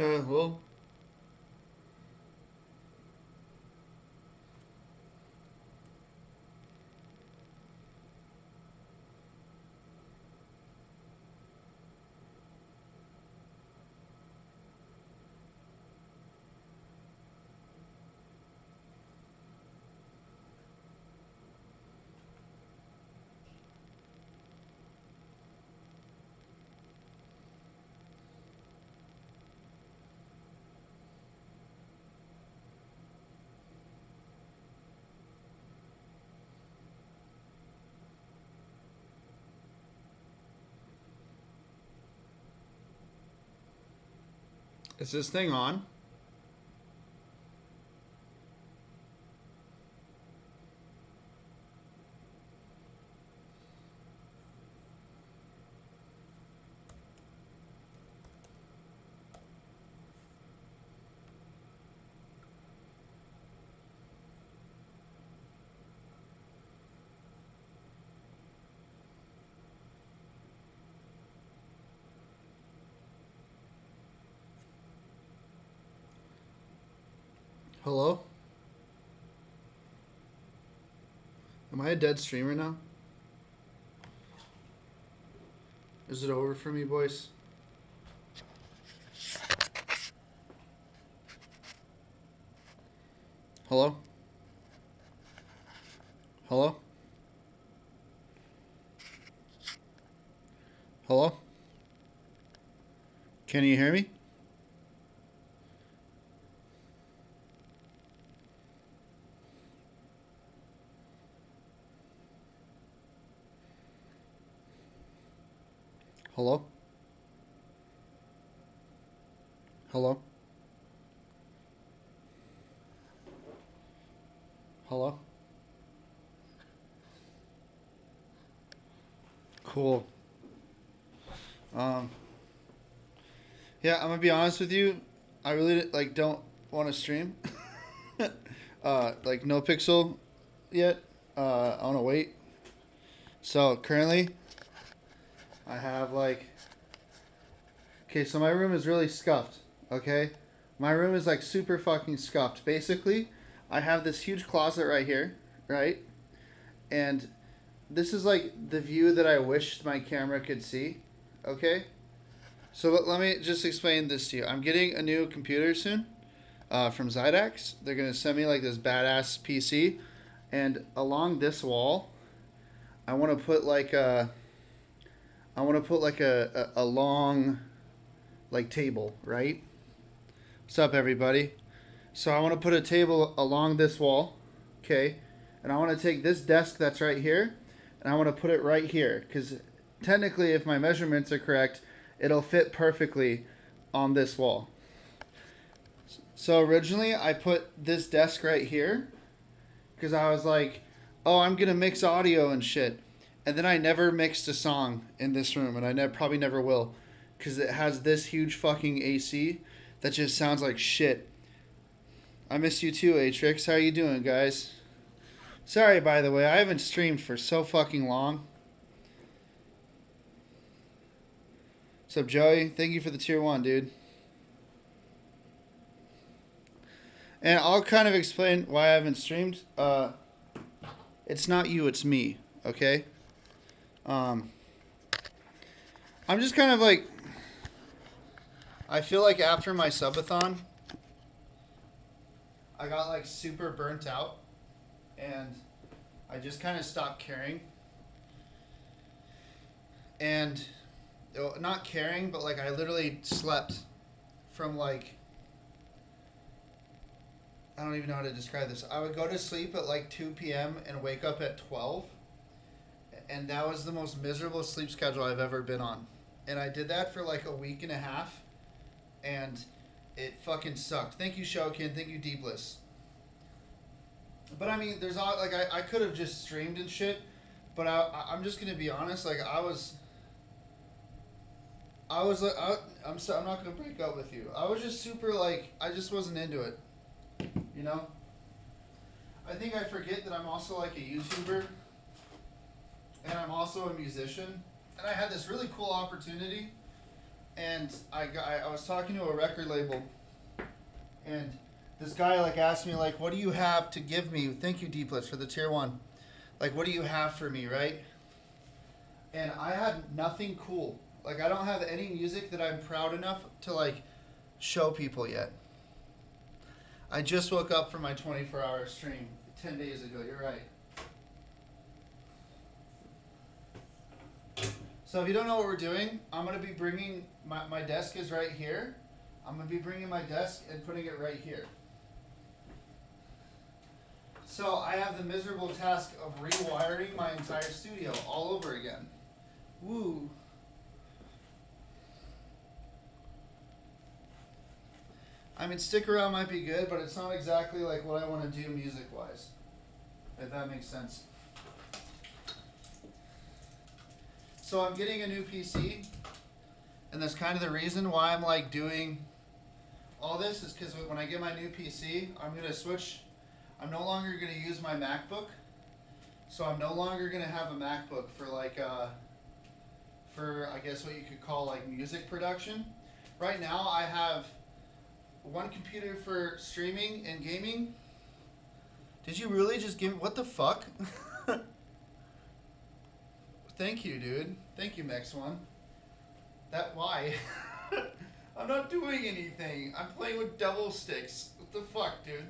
Well, is this thing on? Hello? Am I a dead streamer now? Is it over for me, boys? Hello? Hello? Hello? Can you hear me? Hello? Hello? Hello? Cool. Um, yeah, I'm gonna be honest with you. I really don't want to stream. Like no pixel yet. I want to wait. So currently, I have okay, so my room is really scuffed. Okay, my room is like super fucking scuffed. Basically, I have this huge closet right here, right, and this is like the view that I wished my camera could see. Okay, so let me just explain this to you. I'm getting a new computer soon from Zydax. They're gonna send me like this badass PC, and along this wall, I want to put like a long like table, right? What's up, everybody? So I want to put a table along this wall, okay? And I want to take this desk that's right here, and I want to put it right here, because technically, if my measurements are correct, it'll fit perfectly on this wall. So originally, I put this desk right here, because I was like, oh, I'm going to mix audio and shit. And then I never mixed a song in this room, and probably never will, because it has this huge fucking AC that just sounds like shit. I miss you too, Atrix. How you doing, guys? Sorry, by the way, I haven't streamed for so fucking long. What's up, Joey? Thank you for the tier 1, dude. And I'll kind of explain why I haven't streamed. It's not you, it's me, okay? Um, I'm just kind of like... I feel like after my subathon, I got like super burnt out. And I just kind of stopped caring. And... Not caring, but like I literally slept from like I don't even know how to describe this. I would go to sleep at like 2 p.m. and wake up at 12. And that was the most miserable sleep schedule I've ever been on. And I did that for like a week and a half. And it fucking sucked. Thank you, Shokin. Thank you, Deepless. But I mean, there's all like I could have just streamed and shit. But I'm just gonna be honest. Like I was like I'm not gonna break up with you. I was just super like I just wasn't into it. You know. I think I forget that I'm also like a YouTuber, and I'm also a musician. And I had this really cool opportunity and I was talking to a record label, and this guy like asked me like, "What do you have to give me?" Thank you, Deeplets, for the tier 1. Like, what do you have for me, right? And I had nothing cool. Like, I don't have any music that I'm proud enough to like show people yet. I just woke up from my 24-hour stream 10 days ago. You're right. So if you don't know what we're doing, I'm going to be bringing, my desk is right here. I'm going to be bringing my desk and putting it right here. So I have the miserable task of rewiring my entire studio all over again. Woo. I mean, stick around might be good, but it's not exactly like what I want to do music-wise, if that makes sense. So I'm getting a new PC, and that's kind of the reason why I'm like doing all this is because when I get my new PC, I'm going to switch. I'm no longer going to use my MacBook, so I'm no longer going to have a MacBook for like, for I guess what you could call like music production. Right now I have one computer for streaming and gaming. Did you really just give me, what the fuck? Thank you, dude. Thank you, Max1. That, why? I'm not doing anything. I'm playing with double sticks. What the fuck, dude?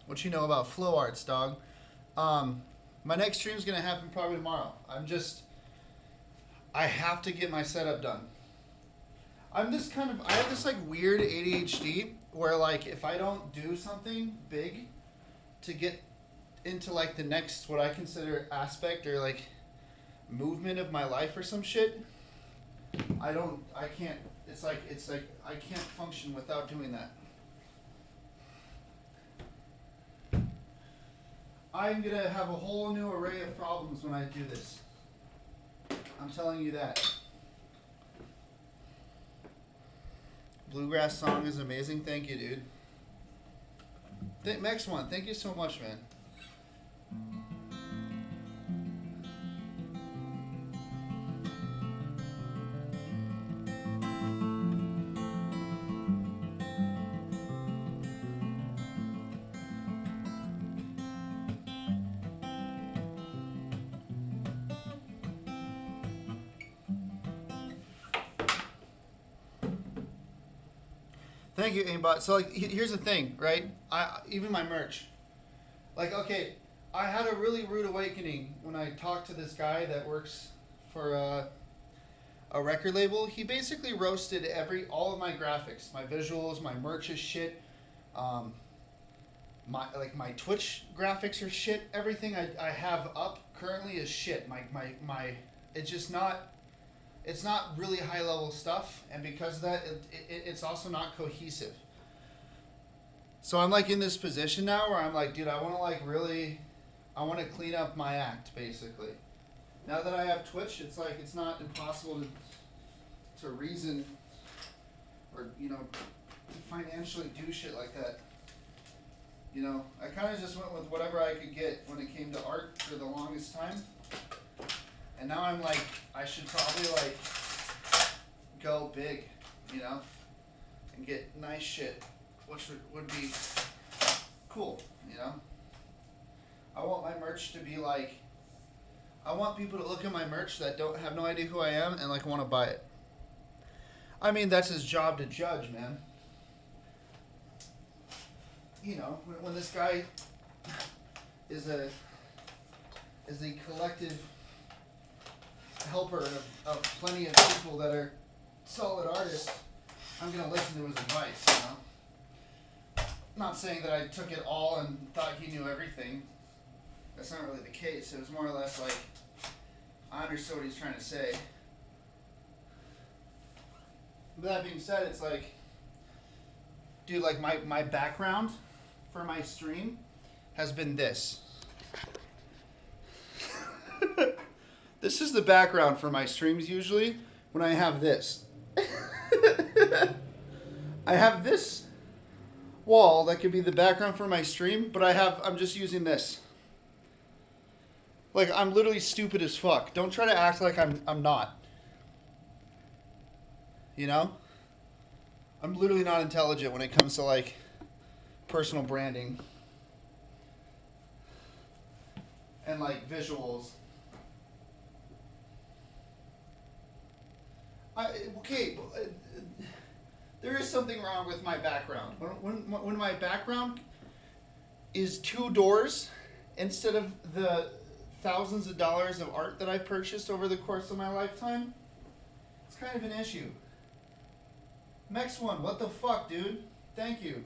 What you know about flow arts, dog? My next stream's gonna happen probably tomorrow. I have to get my setup done. I have this like weird ADHD where like if I don't do something big to get into like the next what I consider aspect or like movement of my life or some shit, I can't. It's like I can't function without doing that. I'm gonna have a whole new array of problems when I do this. I'm telling you that. Bluegrass song is amazing. Thank you, dude. Max1, thank you so much, man. Thank you, aimbot. So like, here's the thing, right? Even my merch. Like, okay, I had a really rude awakening when I talked to this guy that works for a record label. He basically roasted all of my graphics, my visuals, my merch is shit. My Twitch graphics are shit. Everything I have up currently is shit. It's just not. It's not really high level stuff, and because of that, it's also not cohesive. So I'm like in this position now where I'm like, dude, I want to clean up my act basically. Now that I have Twitch, it's like it's not impossible to reason or to financially do shit like that. I kind of just went with whatever I could get when it came to art for the longest time. And now I'm like, I should probably like go big, and get nice shit, which would be cool, I want my merch to be like, I want people to look at my merch that don't have no idea who I am and like want to buy it. I mean, that's his job to judge, man. When this guy is a collective helper of plenty of people that are solid artists, I'm going to listen to his advice, Not saying that I took it all and thought he knew everything. That's not really the case. It was more or less like, I understood what he's trying to say. But that being said, it's like, dude, like my background for my stream has been this. This is the background for my streams usually when I have this. I have this wall that could be the background for my stream, but I'm just using this. Like, I'm literally stupid as fuck. Don't try to act like I'm not. You know? I'm literally not intelligent when it comes to, like, personal branding. And, like, visuals. Okay, there is something wrong with my background. When my background is 2 doors instead of the thousands of dollars of art that I've purchased over the course of my lifetime, it's kind of an issue. Next one, what the fuck, dude? Thank you.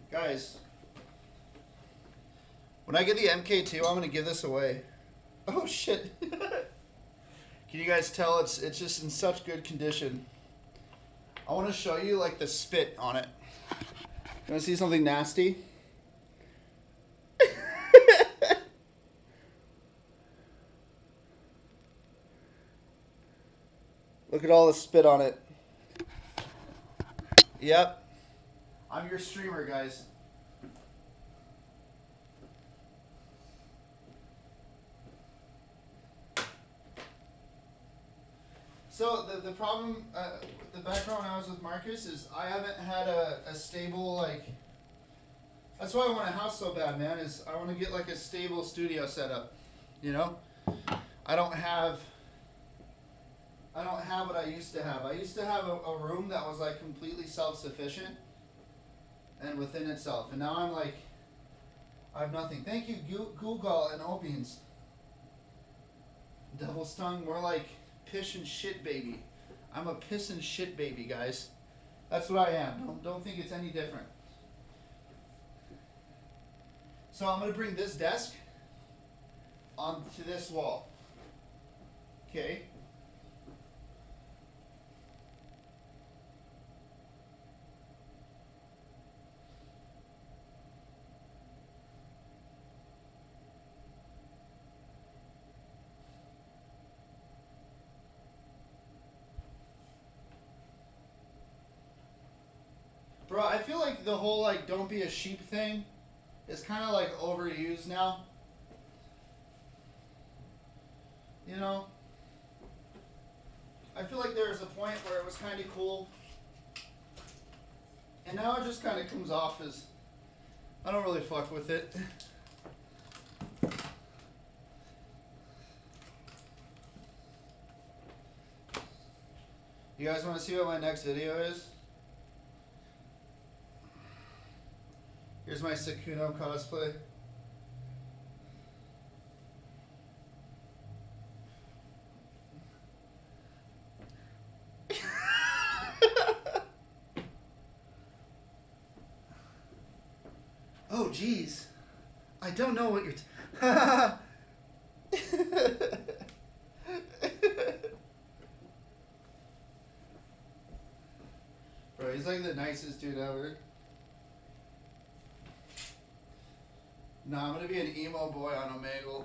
Guys, when I get the MK2, I'm gonna give this away. Oh shit. Can you guys tell it's just in such good condition? I want to show you like the spit on it. You want to see something nasty? Look at all the spit on it. Yep. I'm your streamer, guys. So the problem, the background when I was with Marcus is I haven't had a stable, like, that's why I want a house so bad, man, is I want to get like a stable studio setup, you know? I don't have what I used to have. I used to have a room that was like completely self-sufficient and within itself. And now I'm like, I have nothing. Thank you, Google and Opians. Double stung, more like piss and shit baby. I'm a piss and shit baby, guys. That's what I am. Don't think it's any different. So I'm going to bring this desk onto this wall. Okay? Bro, I feel like the whole like don't be a sheep thing is kind of like overused now. You know? I feel like there was a point where it was kind of cool. And now it just kind of comes off as, I don't really fuck with it. You guys want to see what my next video is? Here's my Sakuno cosplay. Oh, geez. I don't know what you're... Bro, he's like the nicest dude ever. Nah, I'm gonna be an emo boy on Omegle.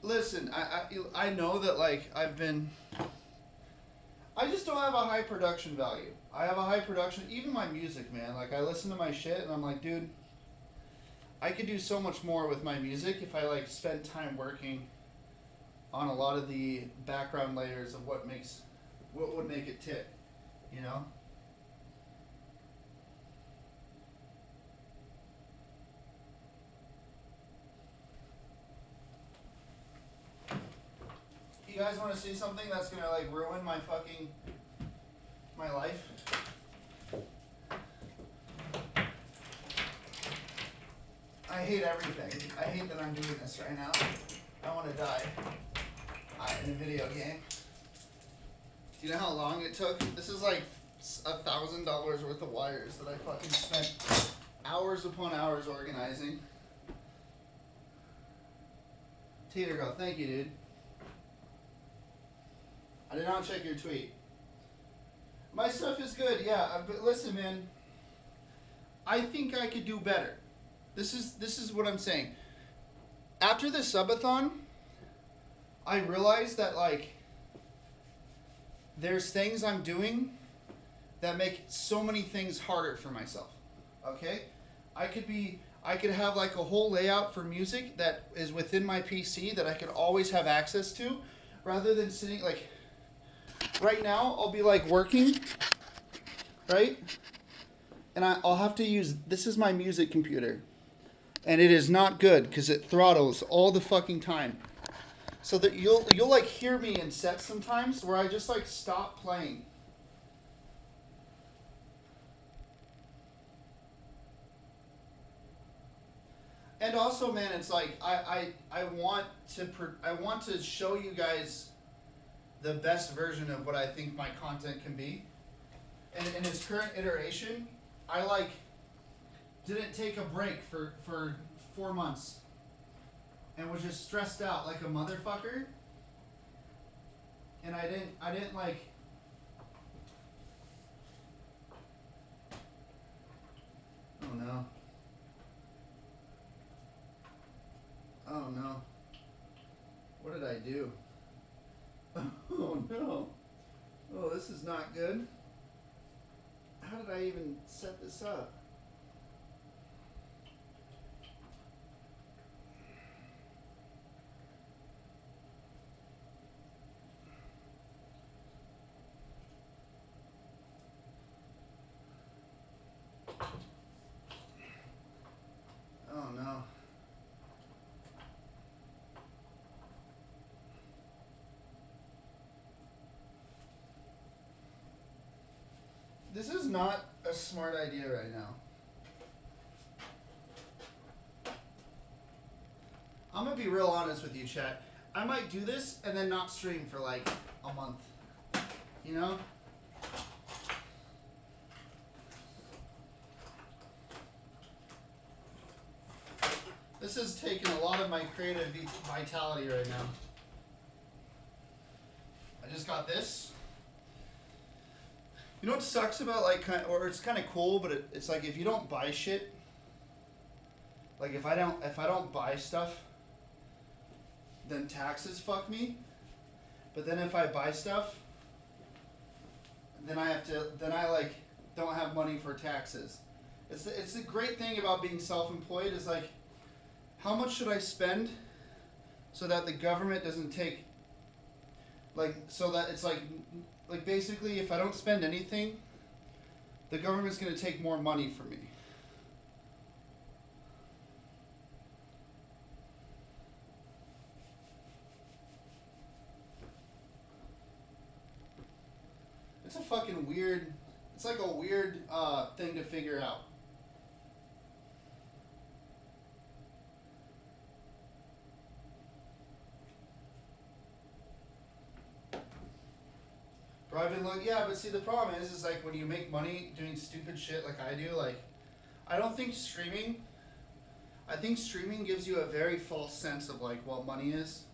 Listen, I know that like I just don't have a high production value. I have a high production, even my music, man. Like I listen to my shit and I'm like, dude, I could do so much more with my music if I like spent time working on a lot of the background layers of what would make it tick, you know? You guys want to see something that's gonna like ruin my life? I hate everything. I hate that I'm doing this right now. I want to die in a video game. Do you know how long it took? This is like $1,000 worth of wires that I fucking spent hours upon hours organizing. Tater Girl, thank you, dude. I did not check your tweet. My stuff is good, yeah. But listen, man. I think I could do better. This is what I'm saying. After the subathon, I realized that like there's things I'm doing that make so many things harder for myself. Okay? I could have like a whole layout for music that is within my PC that I could always have access to rather than sitting like right now I'll be like working, right? And I'll have to use this is my music computer. And it is not good because it throttles all the fucking time. So that you'll like hear me in sets sometimes where I just like stop playing. And also, man, it's like I want to show you guys the best version of what I think my content can be. And in its current iteration, I like didn't take a break for 4 months and was just stressed out like a motherfucker. And I didn't like. Oh no. Oh no. What did I do? Oh no. Oh, this is not good. How did I even set this up? Oh no. This is not a smart idea right now. I'm gonna be real honest with you, chat. I might do this and then not stream for like a month. You know? This is taking a lot of my creative vitality right now. I just got this. You know what sucks about like, or it's kind of cool, but it's like if you don't buy shit, like if I don't buy stuff, then taxes fuck me. But then if I buy stuff, then I like don't have money for taxes. It's the great thing about being self-employed is like, how much should I spend so that the government doesn't take, like, so that it's like basically if I don't spend anything, the government's going to take more money from me. It's a fucking weird, it's like a weird thing to figure out. Bro, I've been like, yeah, but see the problem is like when you make money doing stupid shit like I do, like, I don't think streaming, I think streaming gives you a very false sense of like what money is.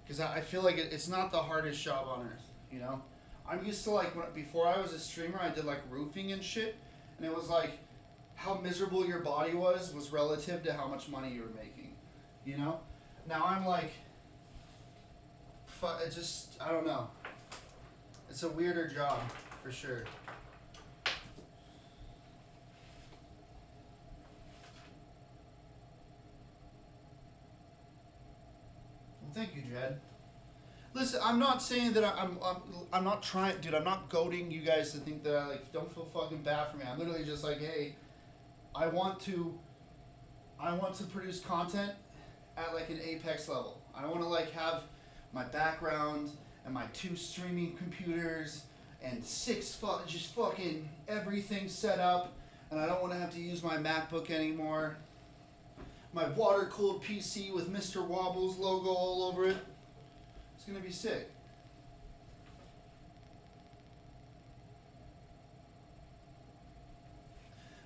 Because I feel like it's not the hardest job on earth, you know? I'm used to like, before I was a streamer, I did like roofing and shit. And it was like, how miserable your body was relative to how much money you were making, you know? Now I'm like, it just, I don't know. It's a weirder job, for sure. Well, thank you, Jed. Listen, I'm not saying that I'm not trying, dude. I'm not goading you guys to think that I like don't feel fucking bad for me. I'm literally just like, hey, I want to produce content at like an apex level. I want to like have my background and my 2 streaming computers and 6 just fucking everything set up, and I don't want to have to use my MacBook anymore. My water cooled PC with Mr.Wobbles logo all over it. It's gonna be sick.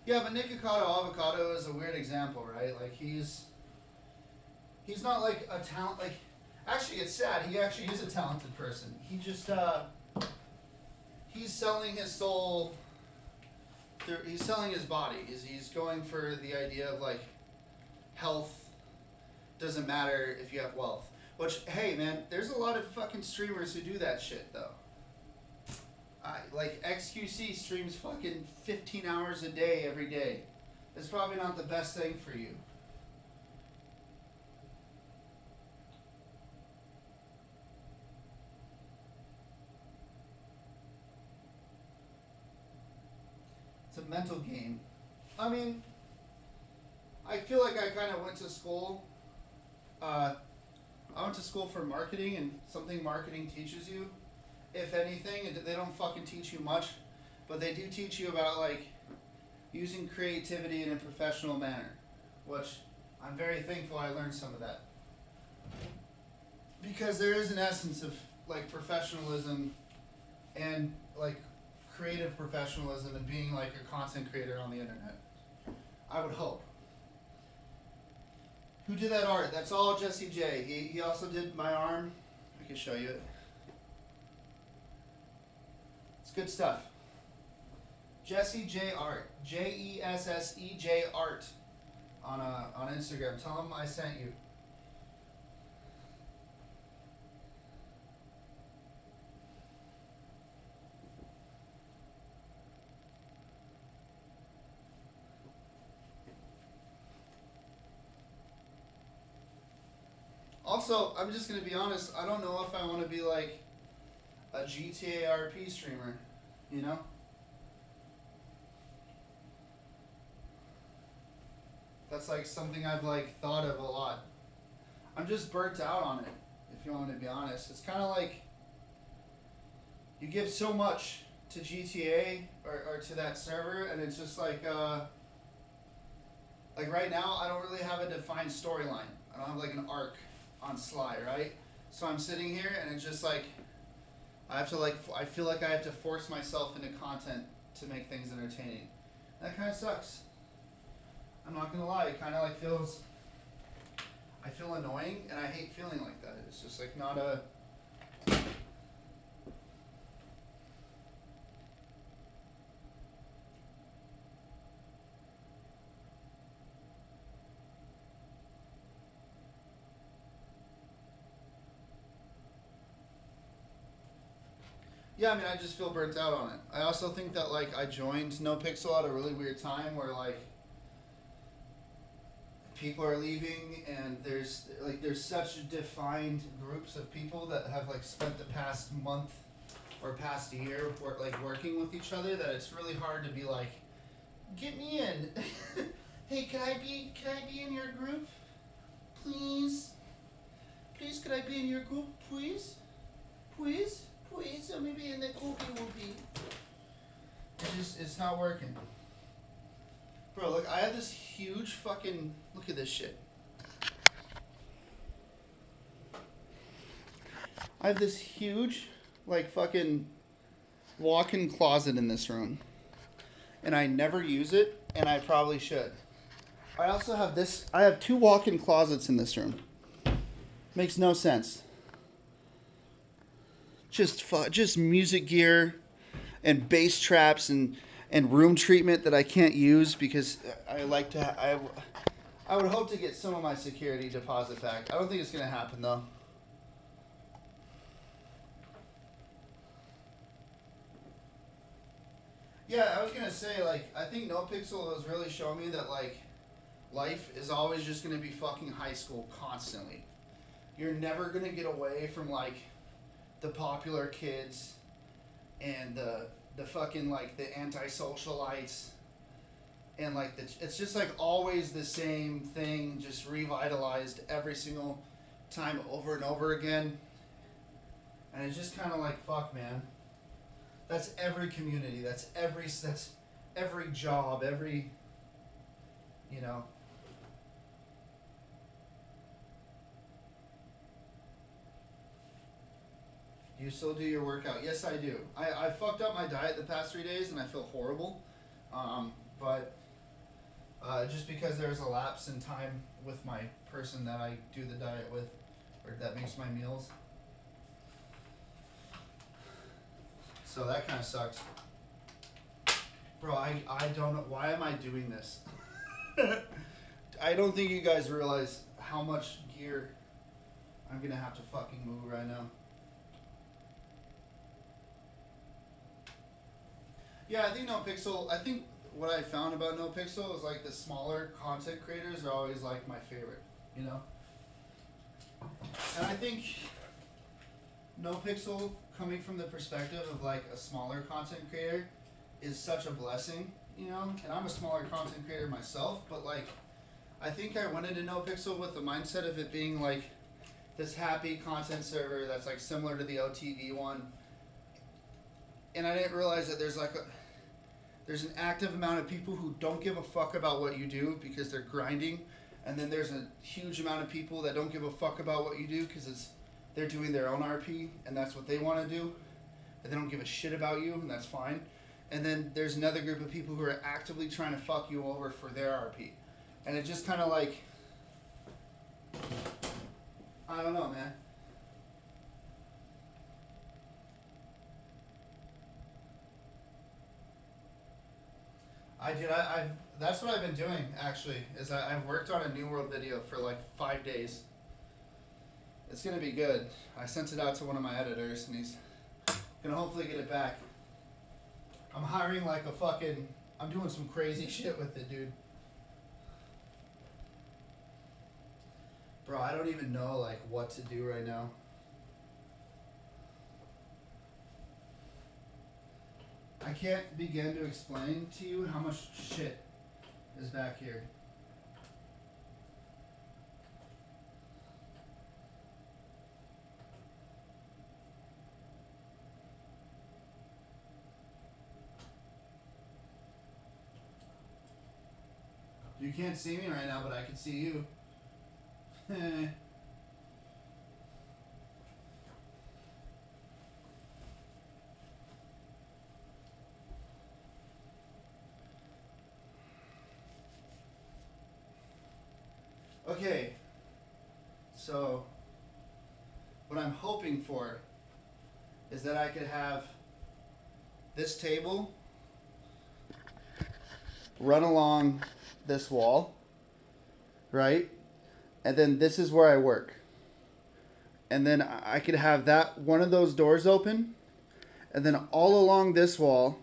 Yeah, but Nikocado Avocado is a weird example, right? Like he's not like a talent. Like, actually, it's sad. He actually is a talented person. He just he's selling his soul. He's selling his body. He's going for the idea of like health doesn't matter if you have wealth. Which, hey man, there's a lot of fucking streamers who do that shit though. Like XQC streams fucking 15 hours a day every day. It's probably not the best thing for you. It's a mental game. I mean, I feel like I kind of went to school. I went to school for marketing, and something marketing teaches you, if anything, they don't fucking teach you much, but they do teach you about like using creativity in a professional manner, which I'm very thankful I learned some of that. Because there is an essence of like professionalism and like creative professionalism and being like a content creator on the internet. I would hope. Who did that art? That's all Jesse J. He also did my arm. I can show you it. It's good stuff. Jesse J Art. JESSEJ Art on Instagram. Tell him I sent you. Also, I'm just going to be honest, I don't know if I want to be like a GTA RP streamer, you know? That's like something I've like thought of a lot. I'm just burnt out on it, if you want me to be honest. It's kind of like you give so much to GTA or to that server, and it's just like right now I don't really have a defined storyline. I don't have like an arc on Sly, right? So I'm sitting here and it's just like I feel like I have to force myself into content to make things entertaining. That kind of sucks. I'm not gonna lie, it kind of like feels. I feel annoying, and I hate feeling like that. It's just like not a. Yeah, I mean, I just feel burnt out on it. I also think that like I joined NoPixel at a really weird time where like people are leaving, and there's such defined groups of people that have like spent the past month or past year working with each other that it's really hard to be like, get me in. Hey, can I be in your group, please? Please, could I be in your group, please? Please, please, let me be in the groupie whoopie. It's not working. Bro, look, I have this huge fucking, look at this shit. I have this huge, like, fucking walk-in closet in this room. And I never use it, and I probably should. I also have this, I have 2 walk-in closets in this room. Makes no sense. Just music gear and bass traps and room treatment that I can't use because I like to. I would hope to get some of my security deposit back. I don't think it's gonna happen though. Yeah, I was gonna say like I think NoPixel has really shown me that like life is always just gonna be fucking high school constantly. You're never gonna get away from like the popular kids and the fucking like the antisocialites and like it's just like always the same thing, just revitalized every single time over and over again. And it's just kind of like fuck, man. That's every community. That's every job. Every you know. Do you still do your workout? Yes, I do. I fucked up my diet the past 3 days and I feel horrible. But just because there's a lapse in time with my person that I do the diet with, or that makes my meals. So that kind of sucks. Bro, I don't know. Why am I doing this? I don't think you guys realize how much gear I'm going to have to fucking move right now. Yeah, I think NoPixel, I think what I found about NoPixel is like the smaller content creators are always like my favorite, you know? And I think NoPixel, coming from the perspective of like a smaller content creator, is such a blessing, you know? And I'm a smaller content creator myself, but like, I think I went into NoPixel with the mindset of it being like this happy content server that's like similar to the OTV one. And I didn't realize that there's an active amount of people who don't give a fuck about what you do because they're grinding, and then there's a huge amount of people that don't give a fuck about what you do because they're doing their own RP and that's what they want to do, and they don't give a shit about you, and that's fine. And then there's another group of people who are actively trying to fuck you over for their RP, and it just kind of like, I don't know, man. That's what I've been doing, actually, is I've worked on a New World video for like 5 days. It's gonna be good. I sent it out to one of my editors, and he's gonna hopefully get it back. I'm hiring like a fucking, I'm doing some crazy shit with it, dude. Bro, I don't even know like what to do right now. I can't begin to explain to you how much shit is back here. You can't see me right now, but I can see you. Okay, so what I'm hoping for is that I could have this table run along this wall, right? And then this is where I work. And then I could have that one of those doors open, and then all along this wall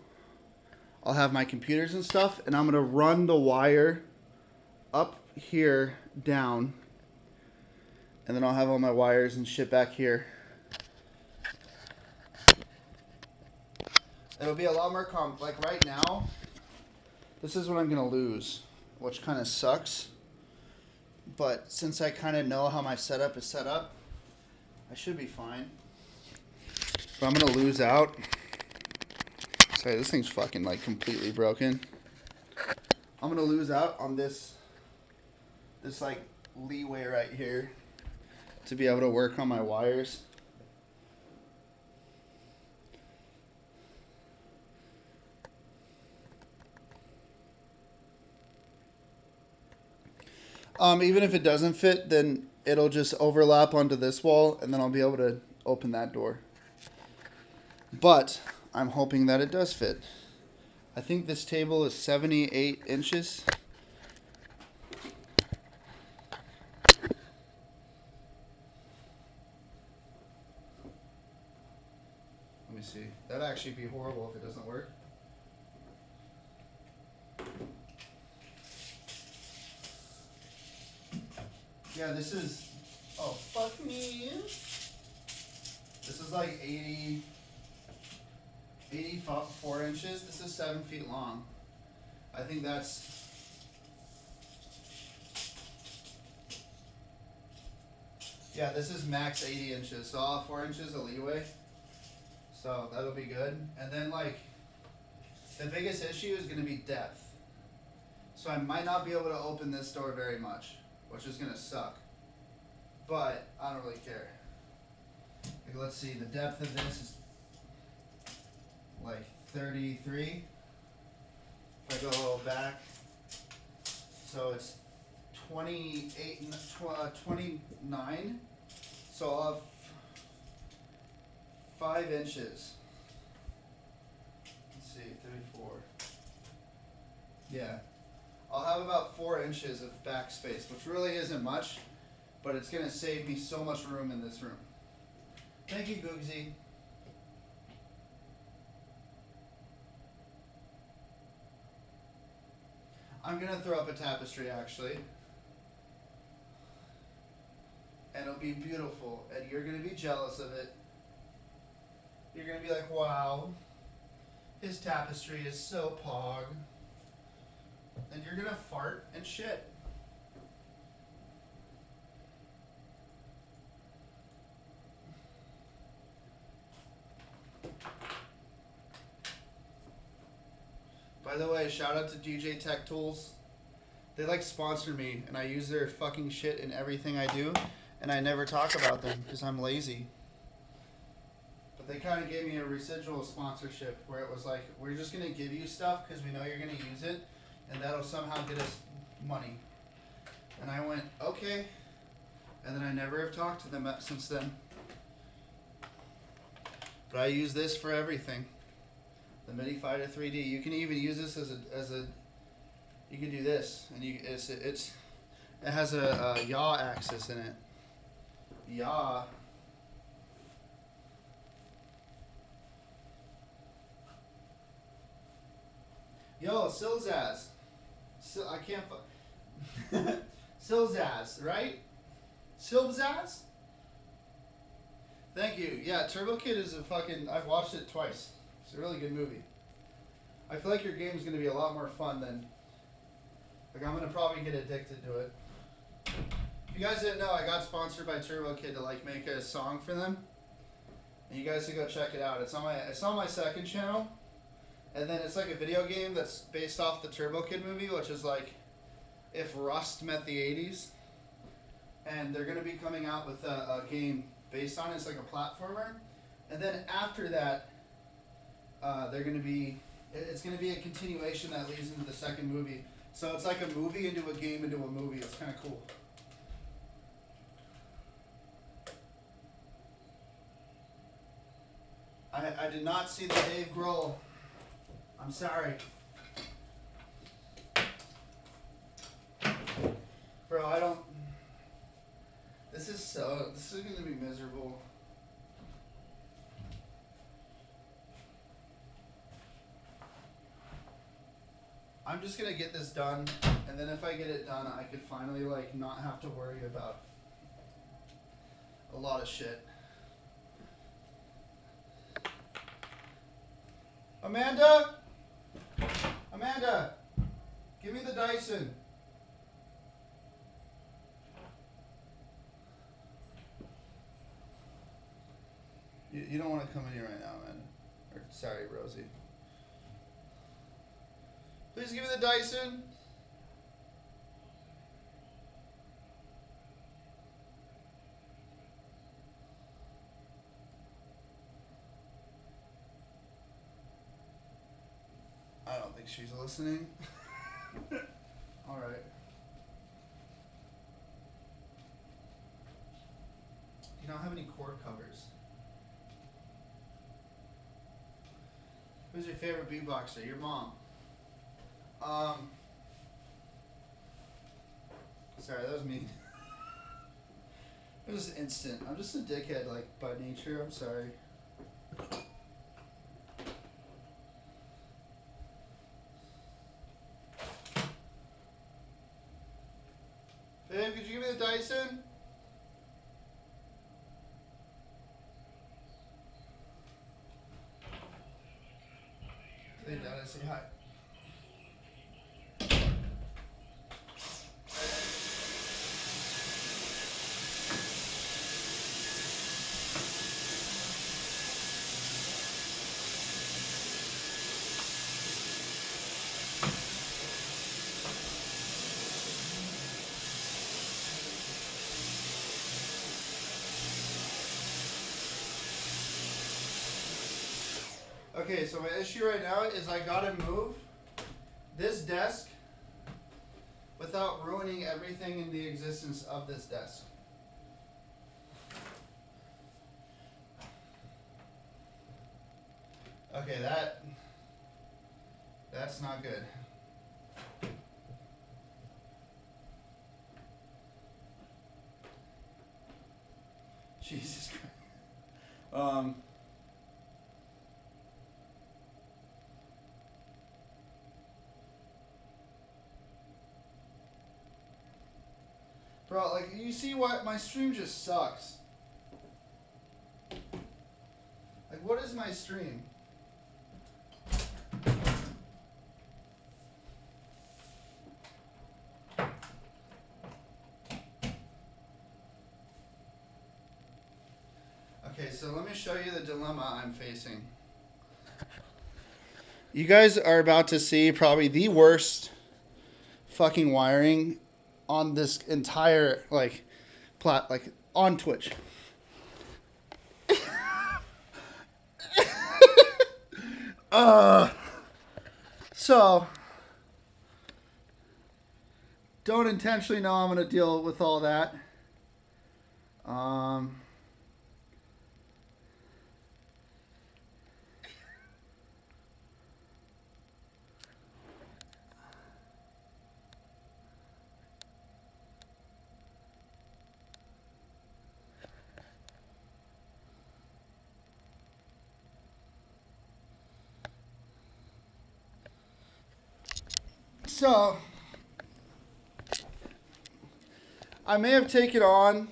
I'll have my computers and stuff, and I'm gonna run the wire up here down, and then I'll have all my wires and shit back here. It'll be a lot more like right now, this is what I'm gonna lose, which kind of sucks. But since I kind of know how my setup is set up, I should be fine. But I'm gonna lose out. Sorry, this thing's fucking like completely broken. I'm gonna lose out on this like leeway right here to be able to work on my wires. Even if it doesn't fit, then it'll just overlap onto this wall, and then I'll be able to open that door. But I'm hoping that it does fit. I think this table is 78 inches. Let me see. That'd actually be horrible if it doesn't work. Yeah, this is, oh, fuck me. This is like 84 inches. This is 7 feet long. I think that's, yeah, this is max 80 inches. So I'll have 4 inches of leeway. So that'll be good. And then like, the biggest issue is going to be depth. So I might not be able to open this door very much, which is going to suck. But I don't really care. Like, let's see, the depth of this is like 33. If I go a little back, so it's 28, 29. So I'll have 5 inches see, 34. Yeah. I'll have about 4 inches of backspace, which really isn't much, but it's going to save me so much room in this room. Thank you, Googsy. I'm going to throw up a tapestry, actually. And it'll be beautiful, and you're going to be jealous of it. You're going to be like, wow, his tapestry is so pog. And you're going to fart and shit. By the way, shout out to DJ Tech Tools. They like sponsor me, and I use their fucking shit in everything I do, and I never talk about them because I'm lazy. But they kind of gave me a residual sponsorship where it was like, we're just going to give you stuff because we know you're going to use it, and that'll somehow get us money. And I went, okay. And then I never have talked to them since then. But I use this for everything. The MIDI Fighter 3D. You can even use this as a you can do this, and it has a yaw axis in it. Yaw. Yo, Silzaz. I can't. Silzaz, right? Silzaz. Thank you. Yeah, Turbo Kid is a fucking. I've watched it twice. It's a really good movie. I feel like your game is going to be a lot more fun than. Like, I'm going to probably get addicted to it. If you guys didn't know, I got sponsored by Turbo Kid to like make a song for them. And you guys should go check it out. It's on my second channel. And then it's like a video game that's based off the Turbo Kid movie, which is like if Rust met the 80s. And they're going to be coming out with a game based on it. It's like a platformer. And then after that, it's going to be a continuation that leads into the second movie. So it's like a movie into a game into a movie. It's kind of cool. I did not see the Dave Grohl. I'm sorry. Bro, I don't... This is going to be miserable. I'm just going to get this done, and then if I get it done, I could finally, like, not have to worry about a lot of shit. Amanda! Amanda! Give me the Dyson. You don't want to come in here right now, man. Or, sorry, Rosie. Please give me the Dyson. I don't think she's listening. All right. You don't have any cord covers. Who's your favorite beatboxer? Your mom. Sorry, that was mean. It was instant. I'm just a dickhead, like, by nature. I'm sorry. Babe, could you give me the Dyson? Hey, Dad, say hi. Okay, so my issue right now is I gotta move this desk without ruining everything in the existence of this desk. Okay, That's not good. Jesus Christ. Bro, like, you see what? My stream just sucks. Like, what is my stream? Okay, so let me show you the dilemma I'm facing. You guys are about to see probably the worst fucking wiring on this entire, like, on Twitch. So, don't intentionally know I'm going to deal with all that. So, I may have taken on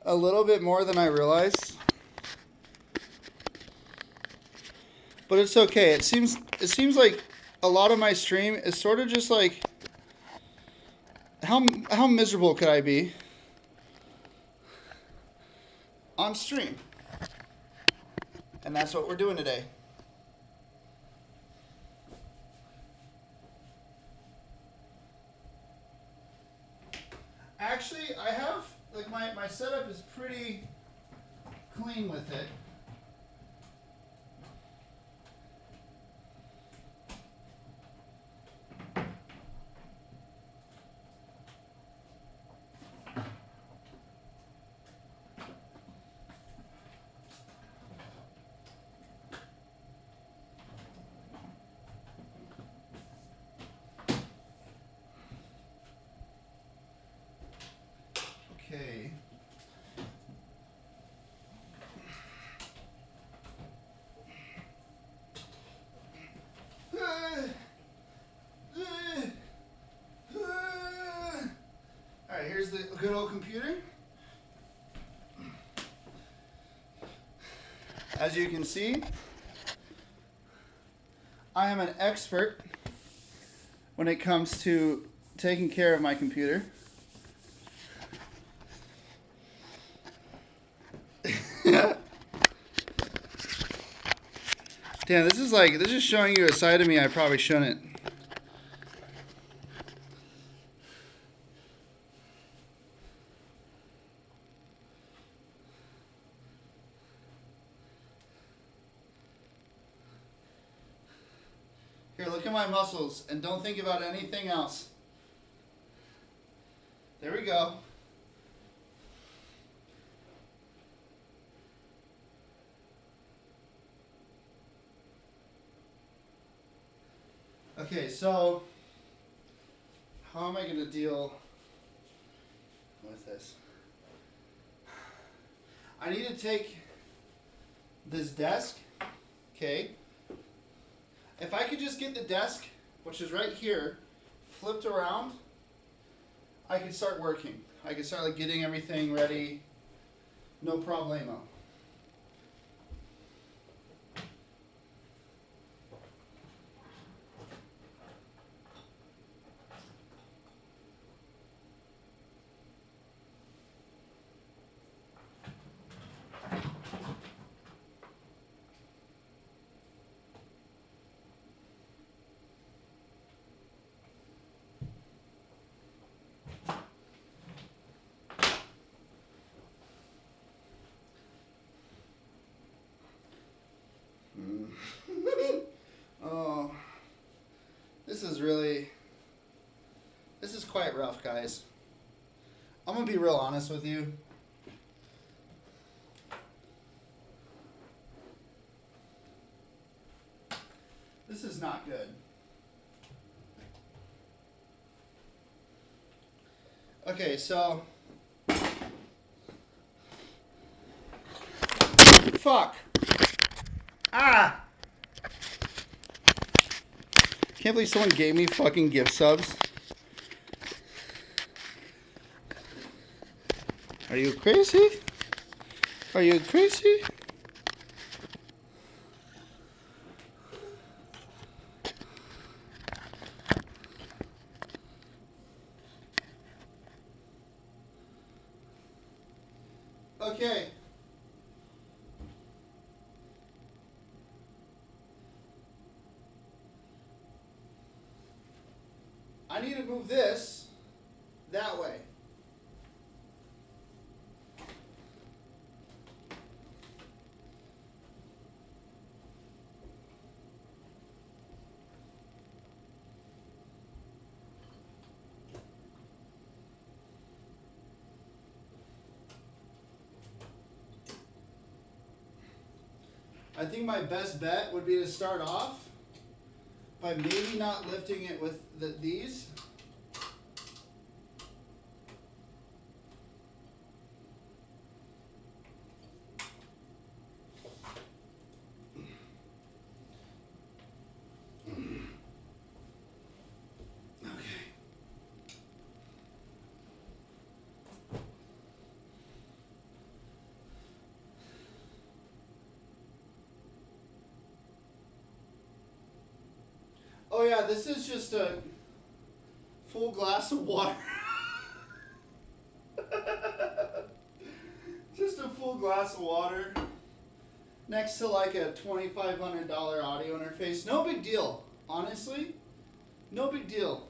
a little bit more than I realized, but it's okay. It seems like a lot of my stream is sort of just like, how miserable could I be on stream? And that's what we're doing today. Actually, I have, like, my setup is pretty clean with it. Okay. Alright, here's the good old computer. As you can see, I am an expert when it comes to taking care of my computer. Damn, this is showing you a side of me I probably shouldn't. Here, look at my muscles and don't think about anything else. There we go. Okay, so how am I going to deal with this? I need to take this desk, okay? If I could just get the desk, which is right here, flipped around, I could start working. I could start, like, getting everything ready, no problemo. Oh, this is quite rough, guys. I'm gonna be real honest with you. This is not good. Okay, so fuck. Ah! Can't believe someone gave me fucking gift subs. Are you crazy? Are you crazy? Okay. I need to move this that way. I think my best bet would be to start off by maybe not lifting it with these. Oh yeah, this is just a full glass of water. Just a full glass of water next to like a $2,500 audio interface. No big deal, honestly. No big deal.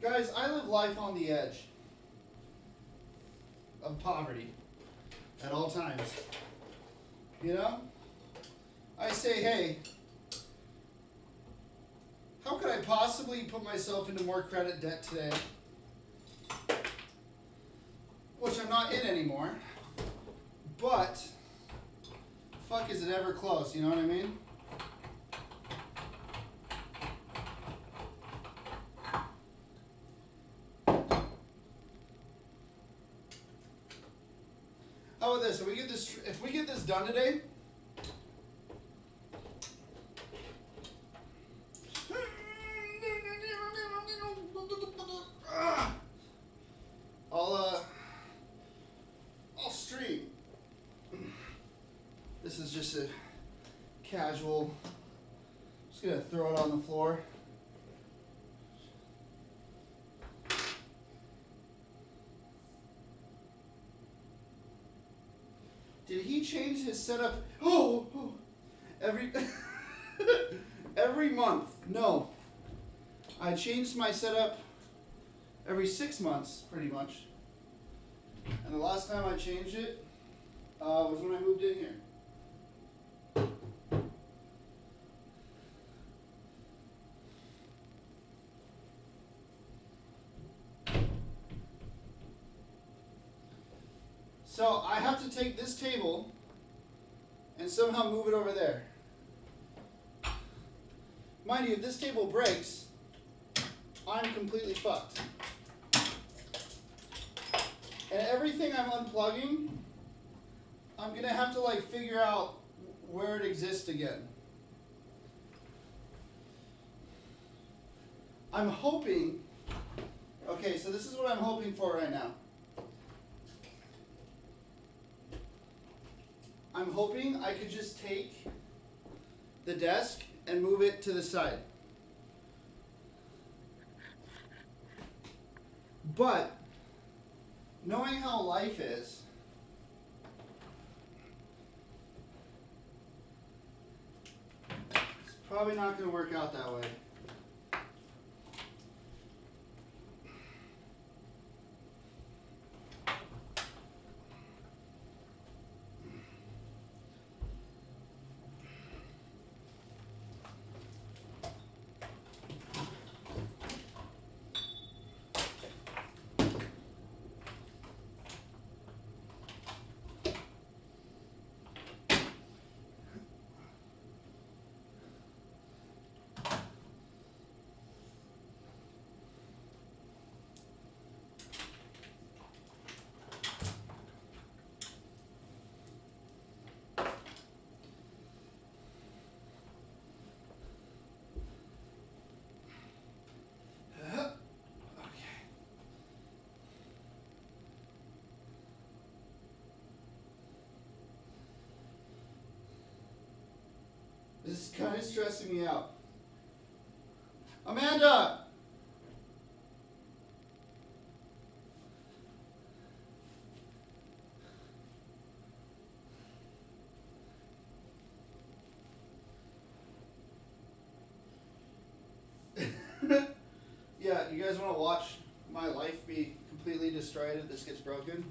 Guys, I live life on the edge of poverty at all times. You know? I say, hey, how could I possibly put myself into more credit debt today? Which I'm not in anymore. But, fuck, is it ever close? You know what I mean? How about this? If we get this done today, I'll stream. This is just a casual. Just gonna throw it on the floor. Did he change his setup? Oh, every every month. No, I changed my setup every 6 months, pretty much. And the last time I changed it was when I moved in here. So I have to take this table and somehow move it over there. Mind you, if this table breaks, I'm completely fucked. And everything I'm unplugging, I'm gonna have to like figure out where it exists again. I'm hoping, okay, so this is what I'm hoping for right now. I'm hoping I could just take the desk and move it to the side. But, knowing how life is, it's probably not going to work out that way. kind of stressing me out. Amanda! Yeah, you guys want to watch my life be completely destroyed if this gets broken?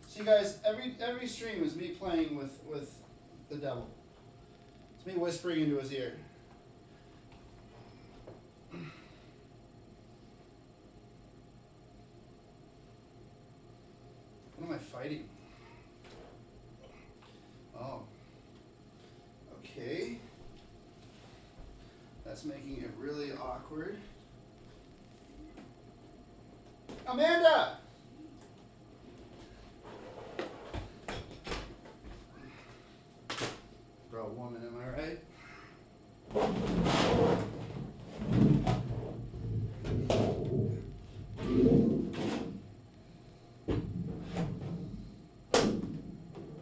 See, guys, every stream is me playing with the devil. It's me whispering into his ear. What am I fighting? Oh. Okay. That's making it really awkward. Amanda! Bro, woman, am I right?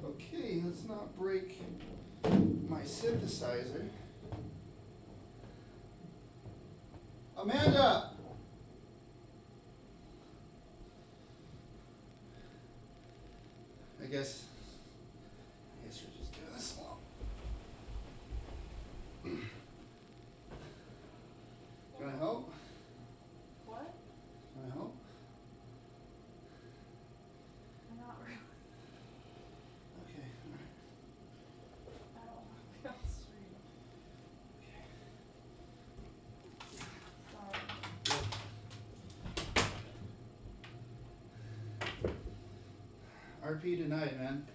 Okay, let's not break my synthesizer. Amanda! I guess we're just doing this alone. Can I help? What? Can I help? Not really. Okay, alright. I don't want to be on stream. Sorry. RP tonight, man.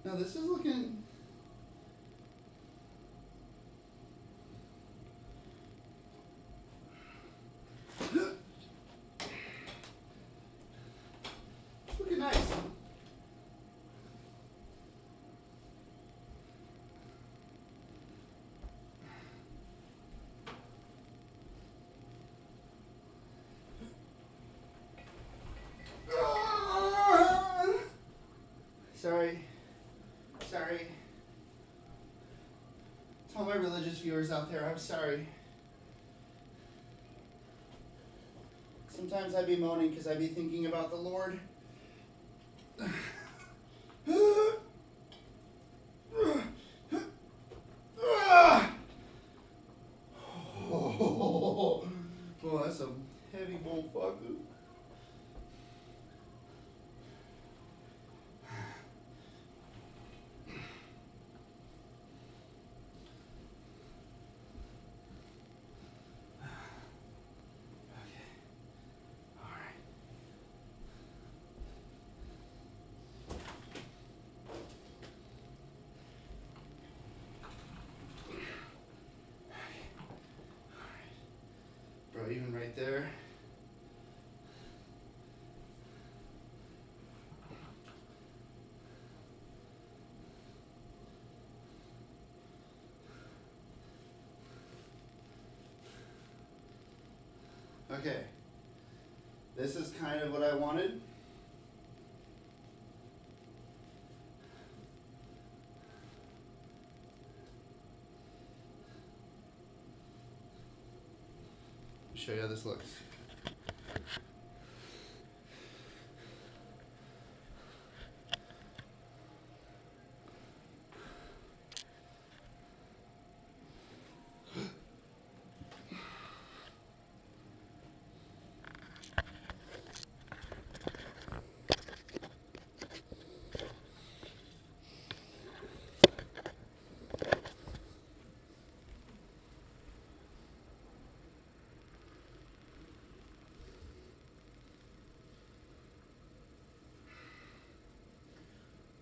Now this is looking... It's looking nice. Sorry. Sorry. To all my religious viewers out there, I'm sorry. Sometimes I be moaning because I be thinking about the Lord. Oh, that's a heavy motherfucker. Bro, even right there. Okay. This is kind of what I wanted. I'll show you how this looks.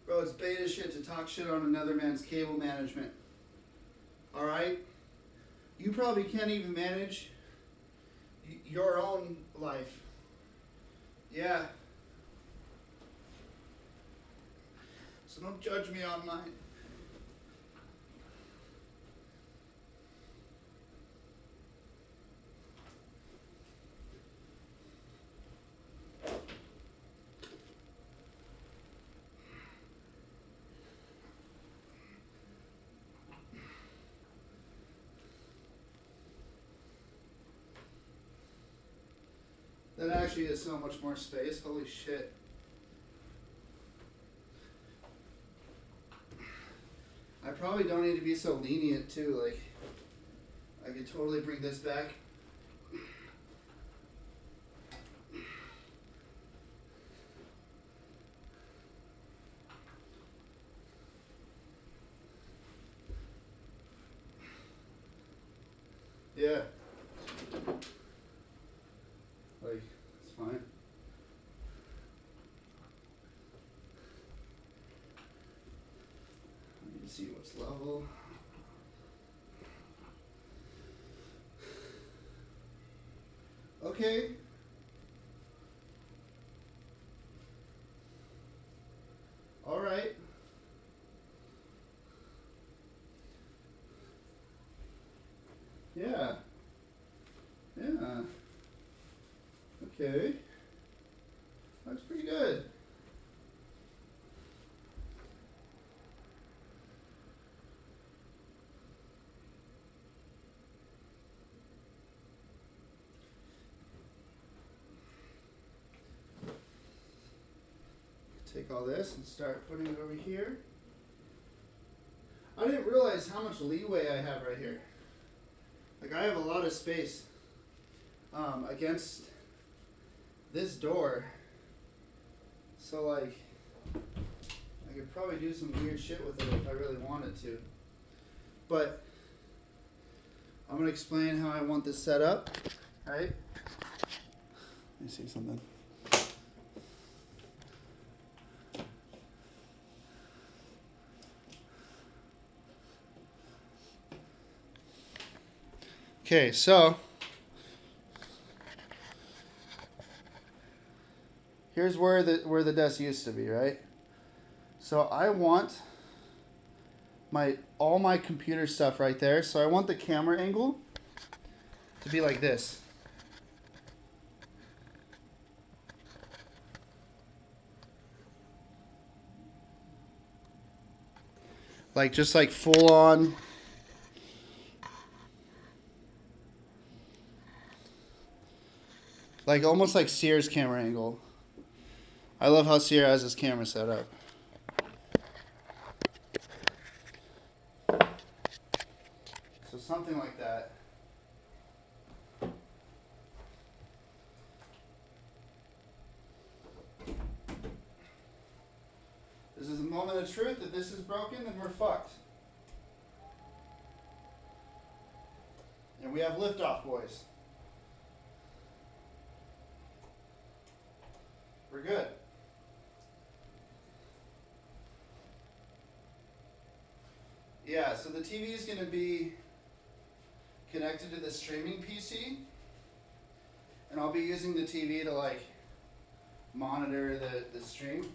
Bro, it's beta shit to talk shit on another man's cable management. Alright? You probably can't even manage your own life. Yeah. So don't judge me on mine. That actually is so much more space. Holy shit. I probably don't need to be so lenient too. Like, I could totally bring this back. Yeah. Like, it's fine. I need to see what's level. Okay. All right. Yeah. Yeah. Okay. That's pretty good. Take all this and start putting it over here. I didn't realize how much leeway I have right here. Like, I have a lot of space against this door. So, like, I could probably do some weird shit with it if I really wanted to. But I'm going to explain how I want this set up, right? Let me see something. Okay, so here's where the desk used to be, right? So I want all my computer stuff right there. So I want the camera angle to be like this. Like, just like full on. Like, almost like Sears camera angle. I love how Sears has this camera set up. So something like that. This is a moment of truth. If this is broken, then we're fucked. And we have liftoff, boys. We're good. Yeah, so the TV is going to be connected to the streaming PC. And I'll be using the TV to, like, monitor the stream.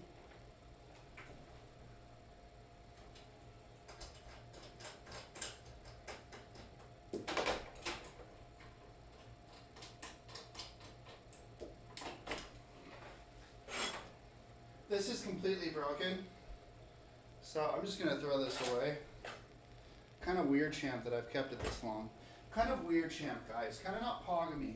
This is completely broken. So I'm just going to throw this away. Kind of weird, champ, that I've kept it this long. Kind of weird, champ, guys. Kind of not pogamy.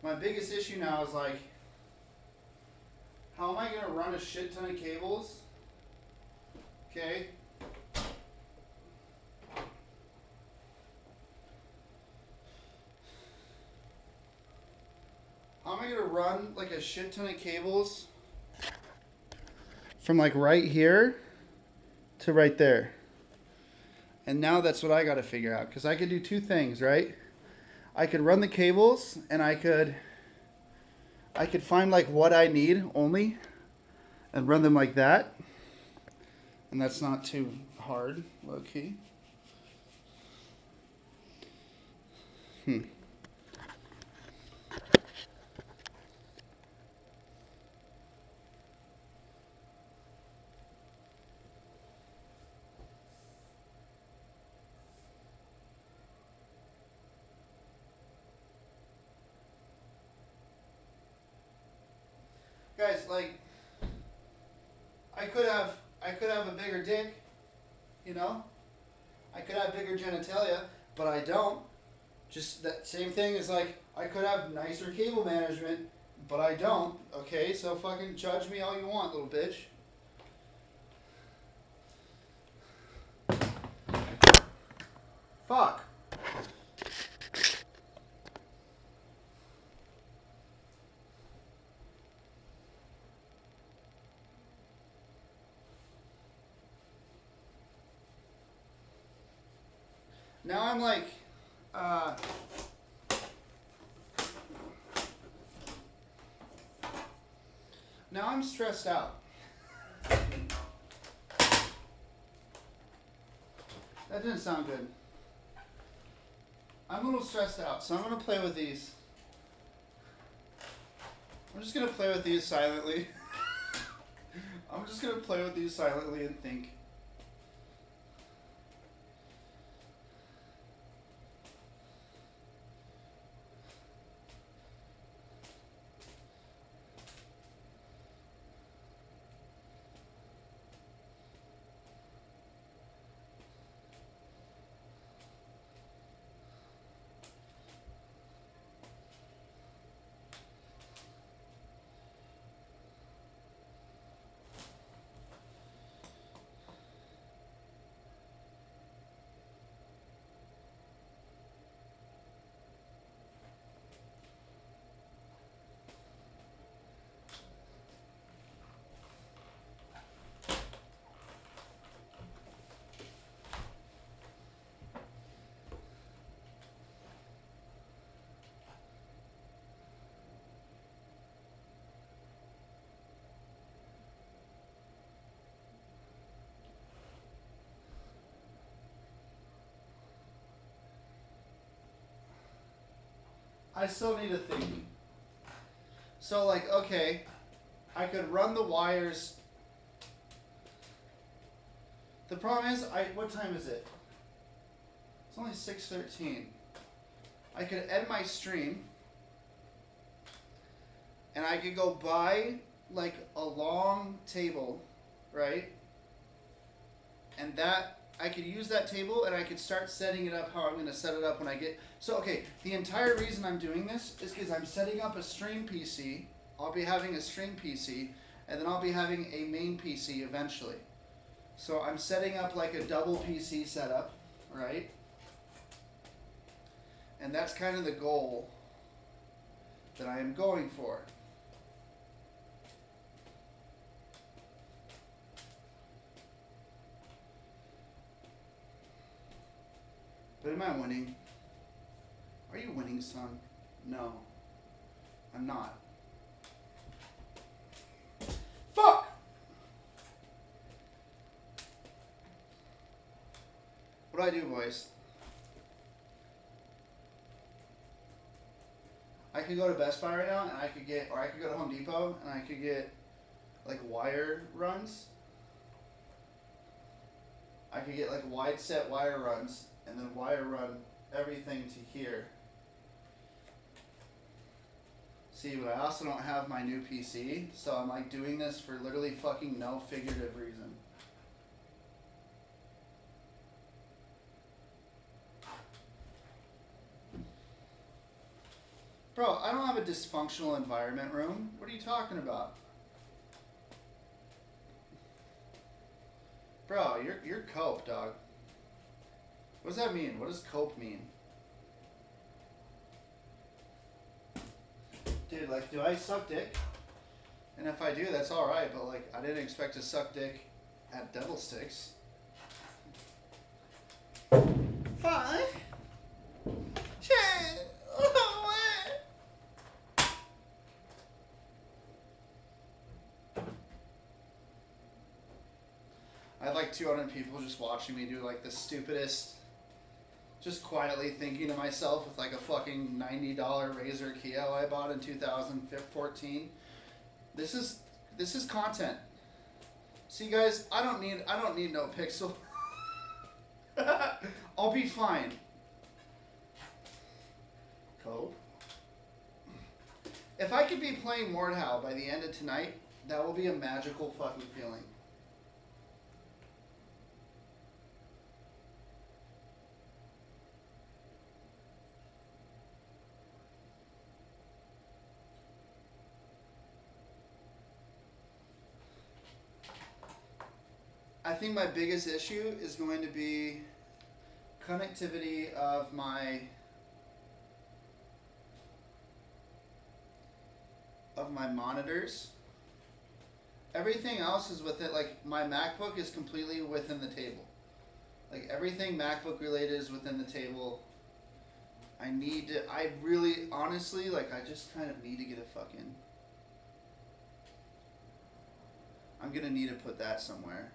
My biggest issue now is, like, how am I going to run a shit ton of cables? Okay. How am I going to run, like, a shit ton of cables from, like, right here to right there? And now that's what I got to figure out. Because I could do two things, right? I could run the cables, and I could find, like, what I need only and run them like that. And that's not too hard, low key. Guys, like, I could have a bigger dick, you know? I could have bigger genitalia, but I don't. Just that same thing is like, I could have nicer cable management, but I don't. Okay, so fucking judge me all you want, little bitch. Fuck. Now I'm like, now I'm stressed out. That didn't sound good. I'm a little stressed out, so I'm gonna play with these. I'm just gonna play with these silently. I'm just gonna play with these silently and think. I still need to think. So like, okay, I could run the wires. The problem is, what time is it? It's only 6:13. I could end my stream, and I could go buy like a long table, right? And that I could use that table, and I could start setting it up how I'm going to set it up when I get. So okay, the entire reason I'm doing this is because I'm setting up a stream PC. I'll be having a stream PC, and then I'll be having a main PC eventually. So I'm setting up like a double PC setup, right? And that's kind of the goal that I am going for. But am I winning? Are you winning, son? No. I'm not. Fuck! What do I do, boys? I could go to Best Buy right now, and I could get, or I could go to Home Depot, and I could get like wire runs. I could get like wide set wire runs, and then wire run everything to here. See, but I also don't have my new PC, so I'm like doing this for literally fucking no figurative reason. Bro, I don't have a dysfunctional environment room. What are you talking about? Bro, you're cope, dog. What does that mean? What does cope mean? Dude, like, do I suck dick? And if I do, that's alright, but like, I didn't expect to suck dick at Devil Sticks. 5, 10, I had like 200 people just watching me do like the stupidest, just quietly thinking to myself with like a fucking $90 Razer Keo I bought in 2014. This is content. See guys, I don't need no pixel. I'll be fine. Cope. If I could be playing Mordhau by the end of tonight, that will be a magical fucking feeling. I think my biggest issue is going to be connectivity of my monitors. Everything else is within, like my MacBook is completely within the table. Like everything MacBook related is within the table. I really, honestly, like I just kind of need to get a fucking, I'm gonna need to put that somewhere.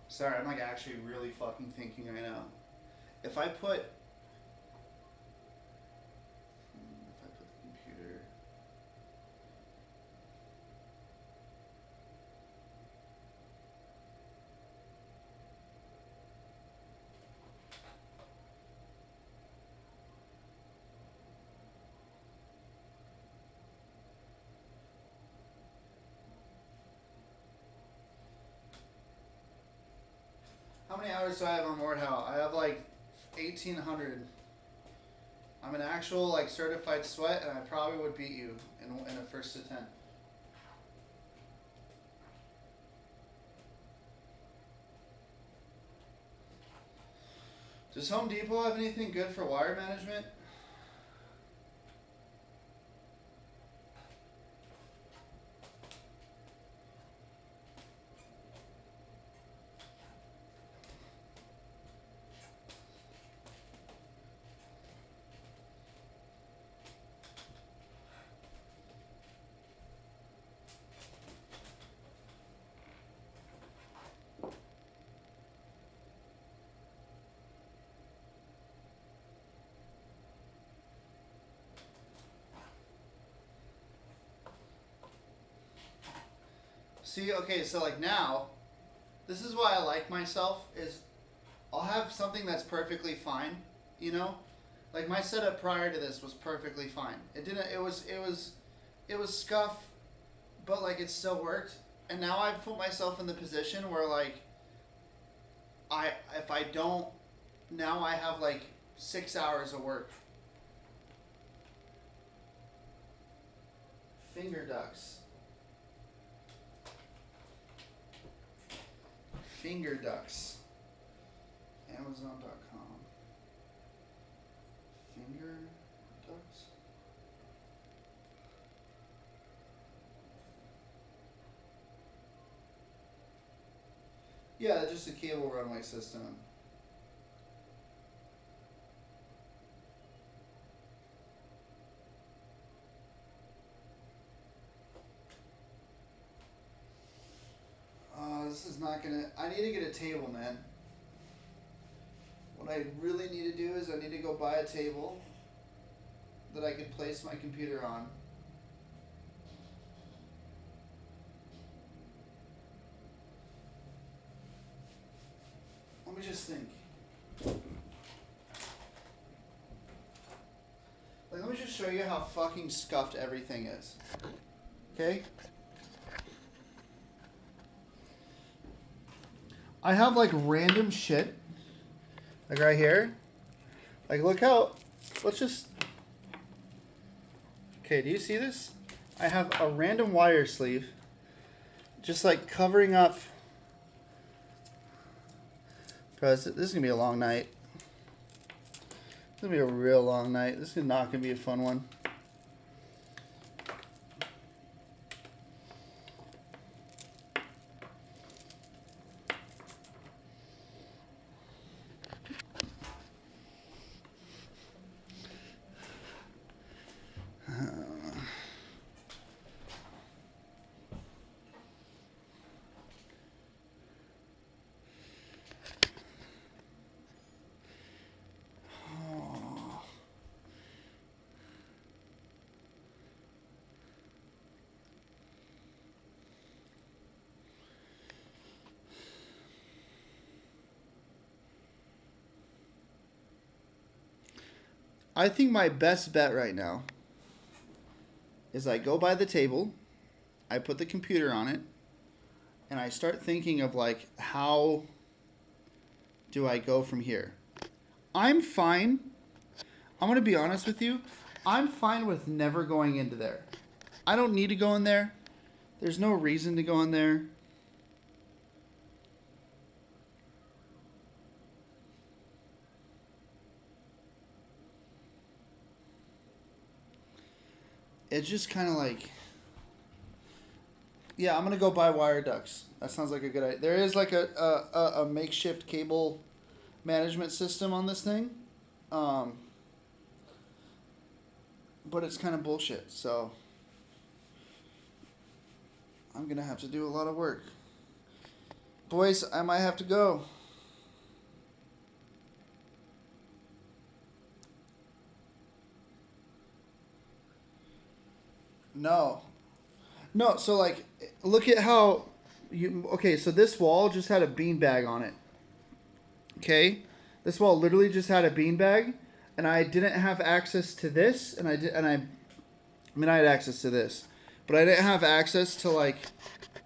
Sorry, I'm like actually really fucking thinking right now. If I put the computer. How many hours do I have on Wordhow? I have like 1,800. I'm an actual like certified sweat, and I probably would beat you in a first attempt. Does Home Depot have anything good for wire management? See, okay, so like now, this is why I like myself is I'll have something that's perfectly fine, you know? Like my setup prior to this was perfectly fine. It was scuff, but like it still worked. And now I've put myself in the position where like if I don't, now I have like 6 hours of work. Finger ducks. Finger ducks. Amazon.com. Finger ducks. Yeah, just a cable runway system. This is not gonna. I need to get a table, man. What I really need to do is I need to go buy a table that I can place my computer on. Let me just think. Like, let me just show you how fucking scuffed everything is. Okay? I have like random shit. Like right here. Like, look how. Let's just. Okay, do you see this? I have a random wire sleeve. Just like covering up. This is gonna be a long night. It's gonna be a real long night. This is not gonna be a fun one. I think my best bet right now is I go by the table, I put the computer on it, and I start thinking of like how do I go from here? I'm fine. I'm going to be honest with you. I'm fine with never going into there. I don't need to go in there. There's no reason to go in there. It's just kind of like, yeah, I'm going to go buy wire ducts. That sounds like a good idea. There is like a makeshift cable management system on this thing. Um, but it's kind of bullshit. So I'm going to have to do a lot of work. Boys, I might have to go. No. No, so like look at how you okay, so this wall just had a beanbag on it. Okay? This wall literally just had a beanbag and I didn't have access to this and I mean I had access to this, but I didn't have access to like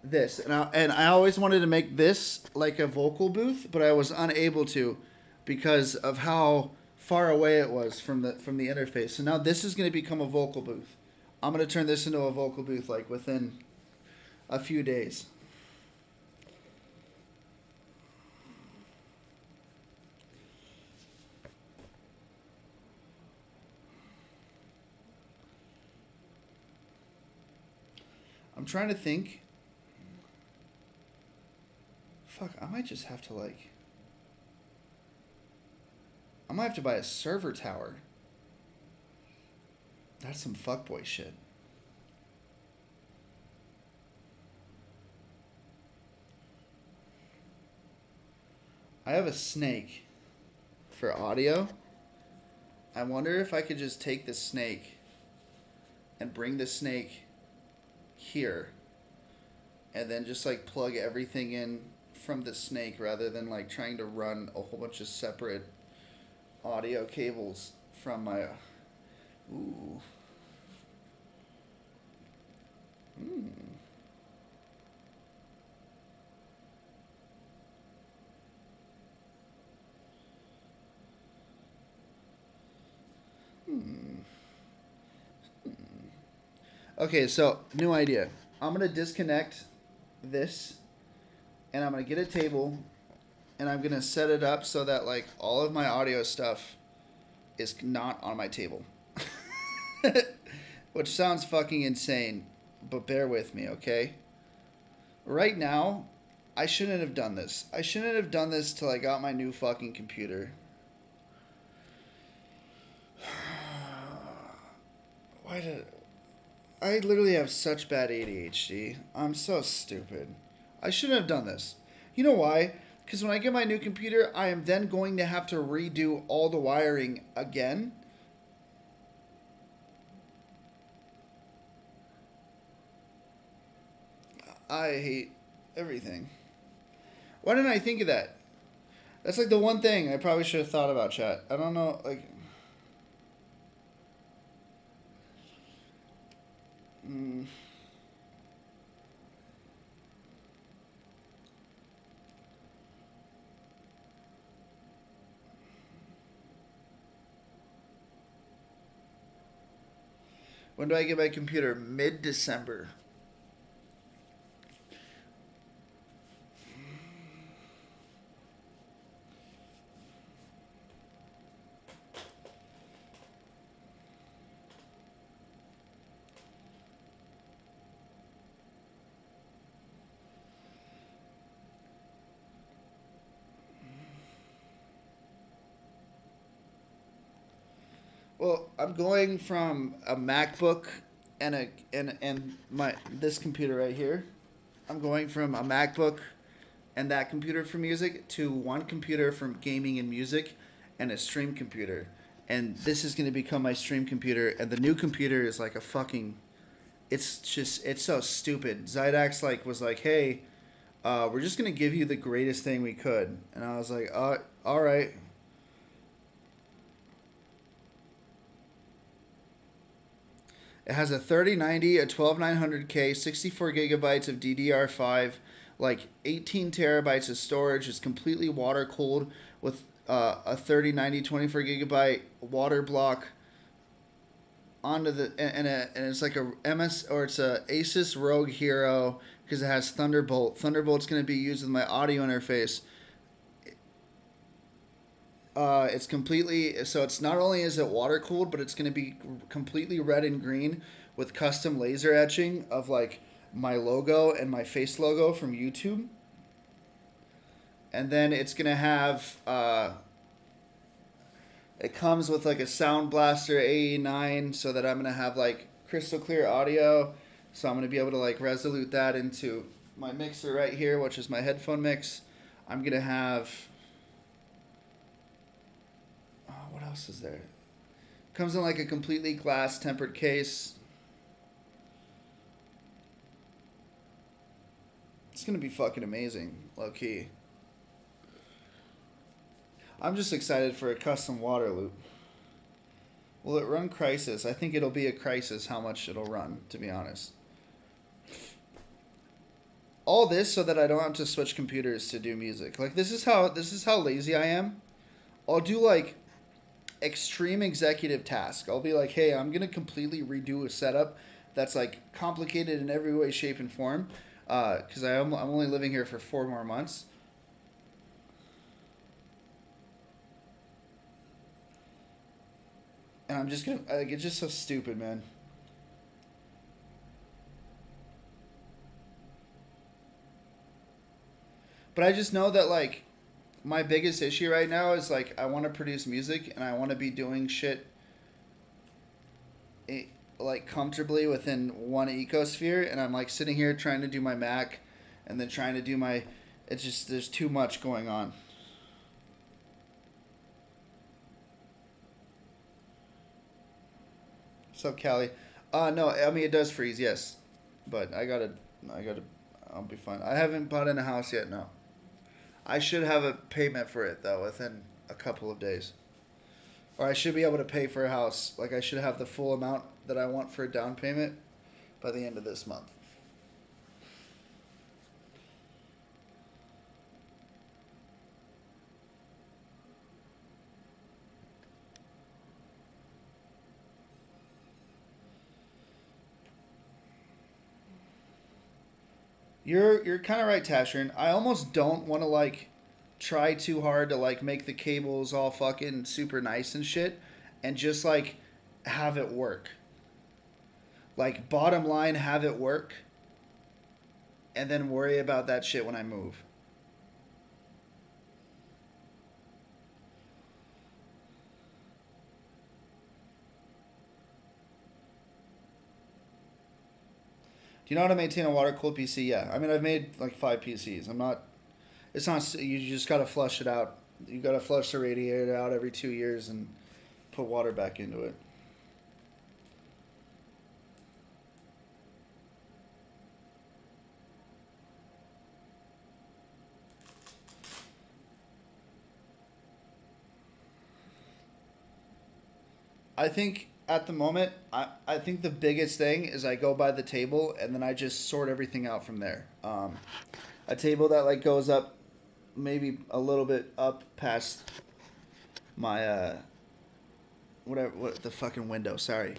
this. And I always wanted to make this like a vocal booth, but I was unable to because of how far away it was from the interface. So now this is going to become a vocal booth. I'm going to turn this into a vocal booth like within a few days. I'm trying to think. Fuck, I might just have to like. I might have to buy a server tower. That's some fuckboy shit. I have a snake for audio. I wonder if I could just take the snake and bring the snake here and then just like plug everything in from the snake rather than like trying to run a whole bunch of separate audio cables from my. Ooh. Hmm. Hmm. Okay, so new idea. I'm gonna disconnect this, and I'm gonna get a table, and I'm gonna set it up so that like all of my audio stuff is not on my table. Which sounds fucking insane, but bear with me, okay? Right now, I shouldn't have done this. I shouldn't have done this till I got my new fucking computer. Why did I literally have such bad ADHD? I'm so stupid. I shouldn't have done this. You know why? Because when I get my new computer, I am then going to have to redo all the wiring again. I hate everything. Why didn't I think of that? That's like the one thing I probably should have thought about, chat. I don't know, like. Mm, when do I get my computer? Mid December. Well, I'm going from a MacBook and my this computer right here. I'm going from a MacBook and that computer for music to one computer from gaming and music and a stream computer. And this is going to become my stream computer and the new computer is like a fucking it's so stupid. Zydax like was like, "Hey, we're just going to give you the greatest thing we could." And I was like, all right." It has a 3090, a 12900K, 64 gigabytes of DDR5, like 18 terabytes of storage. It's completely water cooled with a 3090 24 gigabyte water block onto the and it's like a MS or it's a Asus Rogue Hero because it has Thunderbolt. Thunderbolt's going to be used with my audio interface. It's completely so it's not only is it water cooled, but it's going to be completely red and green with custom laser etching of like my logo and my face logo from YouTube. And then it's going to have it comes with like a Sound Blaster AE9 so that I'm going to have like crystal clear audio. So I'm going to be able to like resolute that into my mixer right here, which is my headphone mix. I'm going to have what else is there? Comes in like a completely glass tempered case. It's gonna be fucking amazing, low key. I'm just excited for a custom water loop. Will it run Crisis? I think it'll be a crisis how much it'll run, to be honest. All this so that I don't have to switch computers to do music. Like this is how lazy I am. I'll do like extreme executive task. I'll be like, hey, I'm gonna completely redo a setup that's like complicated in every way, shape, and form. Because I'm only living here for 4 more months. And I'm just gonna like it's just so stupid, man. But I just know that like my biggest issue right now is like I want to produce music and I want to be doing shit eh, like comfortably within one ecosphere, and I'm like sitting here trying to do my Mac, and then trying to do my. It's just there's too much going on. What's up, Callie? No, I mean it does freeze, yes, but I gotta, I'll be fine. I haven't bought in a house yet. No, I should have a payment for it though within a couple of days, or I should be able to pay for a house. Like I should have the full amount that I want for a down payment by the end of this month. You're kind of right, Tashin. I almost don't want to like try too hard to like make the cables all fucking super nice and shit, and just like have it work. Like bottom line, have it work, and then worry about that shit when I move. Do you know how to maintain a water cooled PC? Yeah, I mean I've made like 5 PCs. I'm not. It's not. You just gotta flush it out. You gotta flush the radiator out every 2 years and put water back into it. I think at the moment, I think the biggest thing is I go by the table and then I just sort everything out from there. A table that like goes up maybe a little bit up past my whatever what the fucking window. Sorry.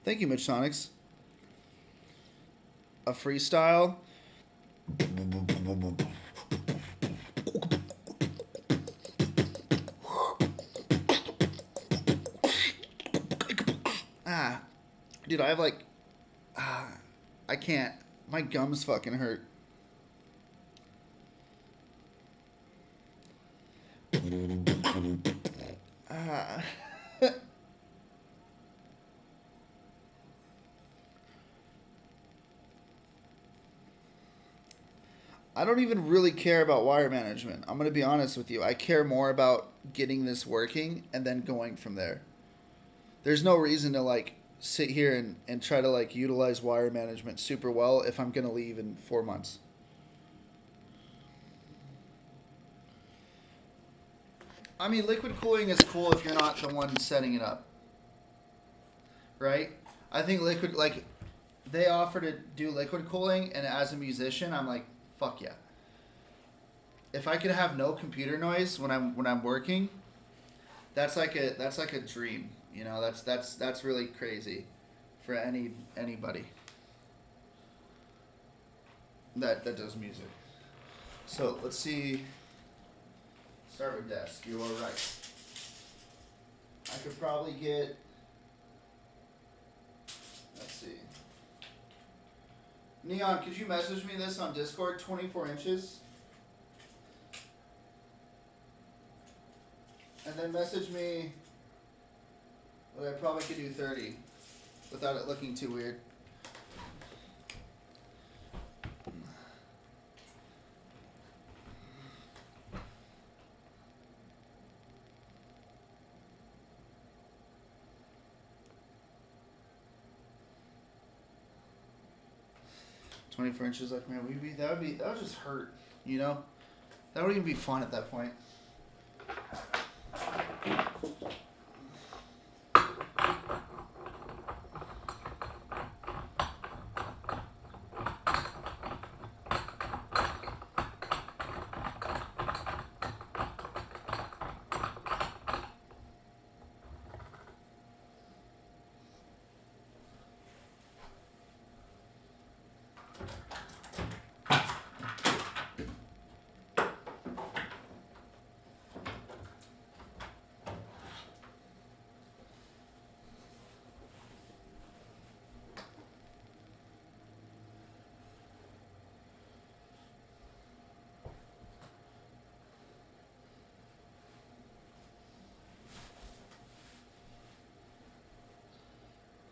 Thank you, Mitch Sonics. A freestyle. Ah, dude, I have like I can't. My gums fucking hurt. Ah. I don't even really care about wire management. I'm going to be honest with you. I care more about getting this working and then going from there. There's no reason to like sit here and try to like utilize wire management super well if I'm going to leave in 4 months. I mean, liquid cooling is cool if you're not the one setting it up. right? I think liquid, like, they offer to do liquid cooling, and as a musician, I'm like, fuck yeah. If I could have no computer noise when I'm working, that's like a dream. You know, that's really crazy for anybody that does music. So let's see. Start with desk. You are right. I could probably get. Let's see. Neon, could you message me this on Discord? 24 inches, and then message me. Well, I probably could do 30 without it looking too weird. 24 inches, like, man, that would just hurt, you know? That wouldn't even be fun at that point.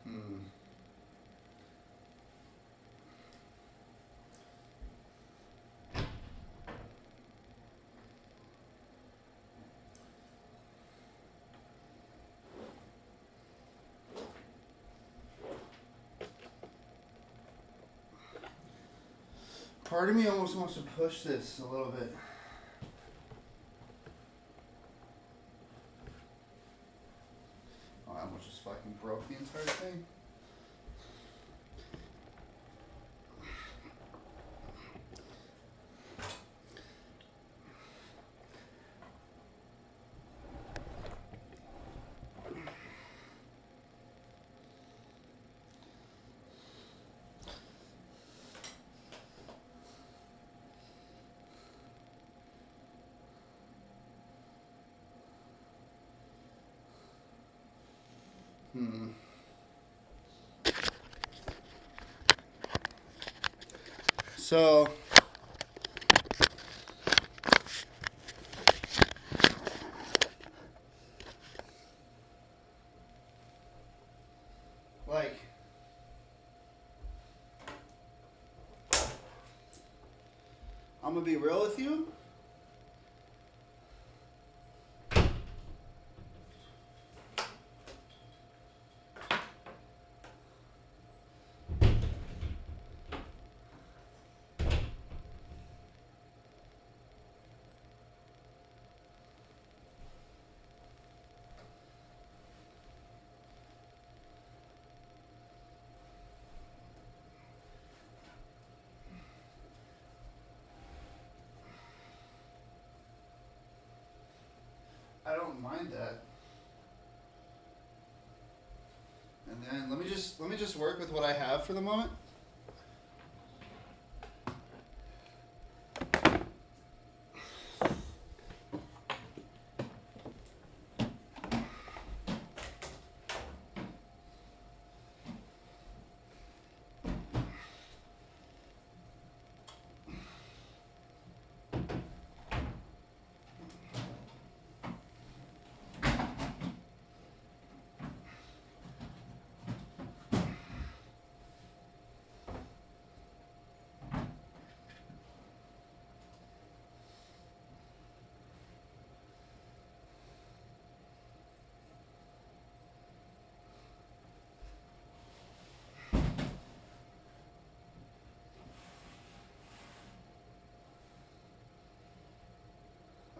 Hmm. Part of me almost wants to push this a little bit. Oh, I almost just fucking broke the entire thing. Hmm. So, like, I'm gonna be real with you. I don't mind that. And then let me just work with what I have for the moment.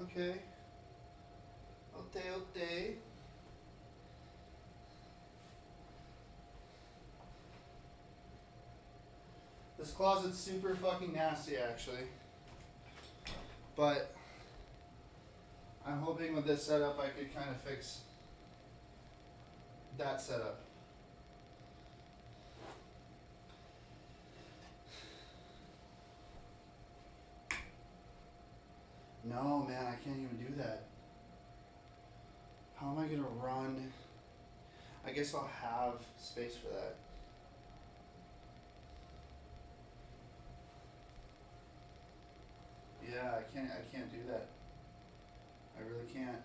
Okay. Okay. This closet's super fucking nasty, actually. But I'm hoping with this setup I could kind of fix that setup. No, man, I can't even do that. How am I gonna run? I guess I'll have space for that. Yeah, I can't do that. I really can't.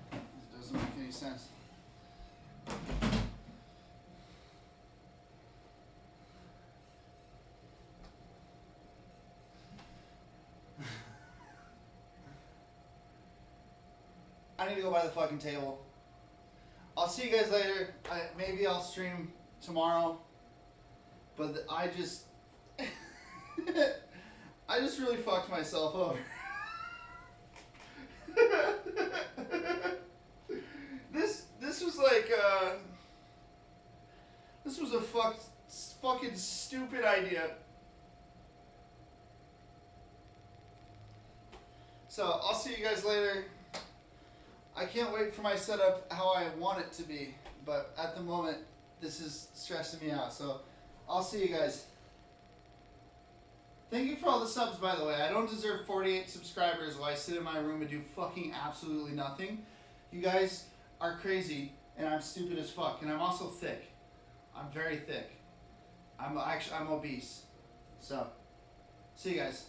It doesn't make any sense. I need to go by the fucking table. I'll see you guys later. Maybe I'll stream tomorrow. But I just I just really fucked myself over. This was like this was a fucking stupid idea. So I'll see you guys later. I can't wait for my setup how I want it to be, but at the moment this is stressing me out. So I'll see you guys. Thank you for all the subs, by the way. I don't deserve 48 subscribers while I sit in my room and do fucking absolutely nothing. You guys are crazy, and I'm stupid as fuck, and I'm also thick. I'm very thick. I'm obese. So, see you guys.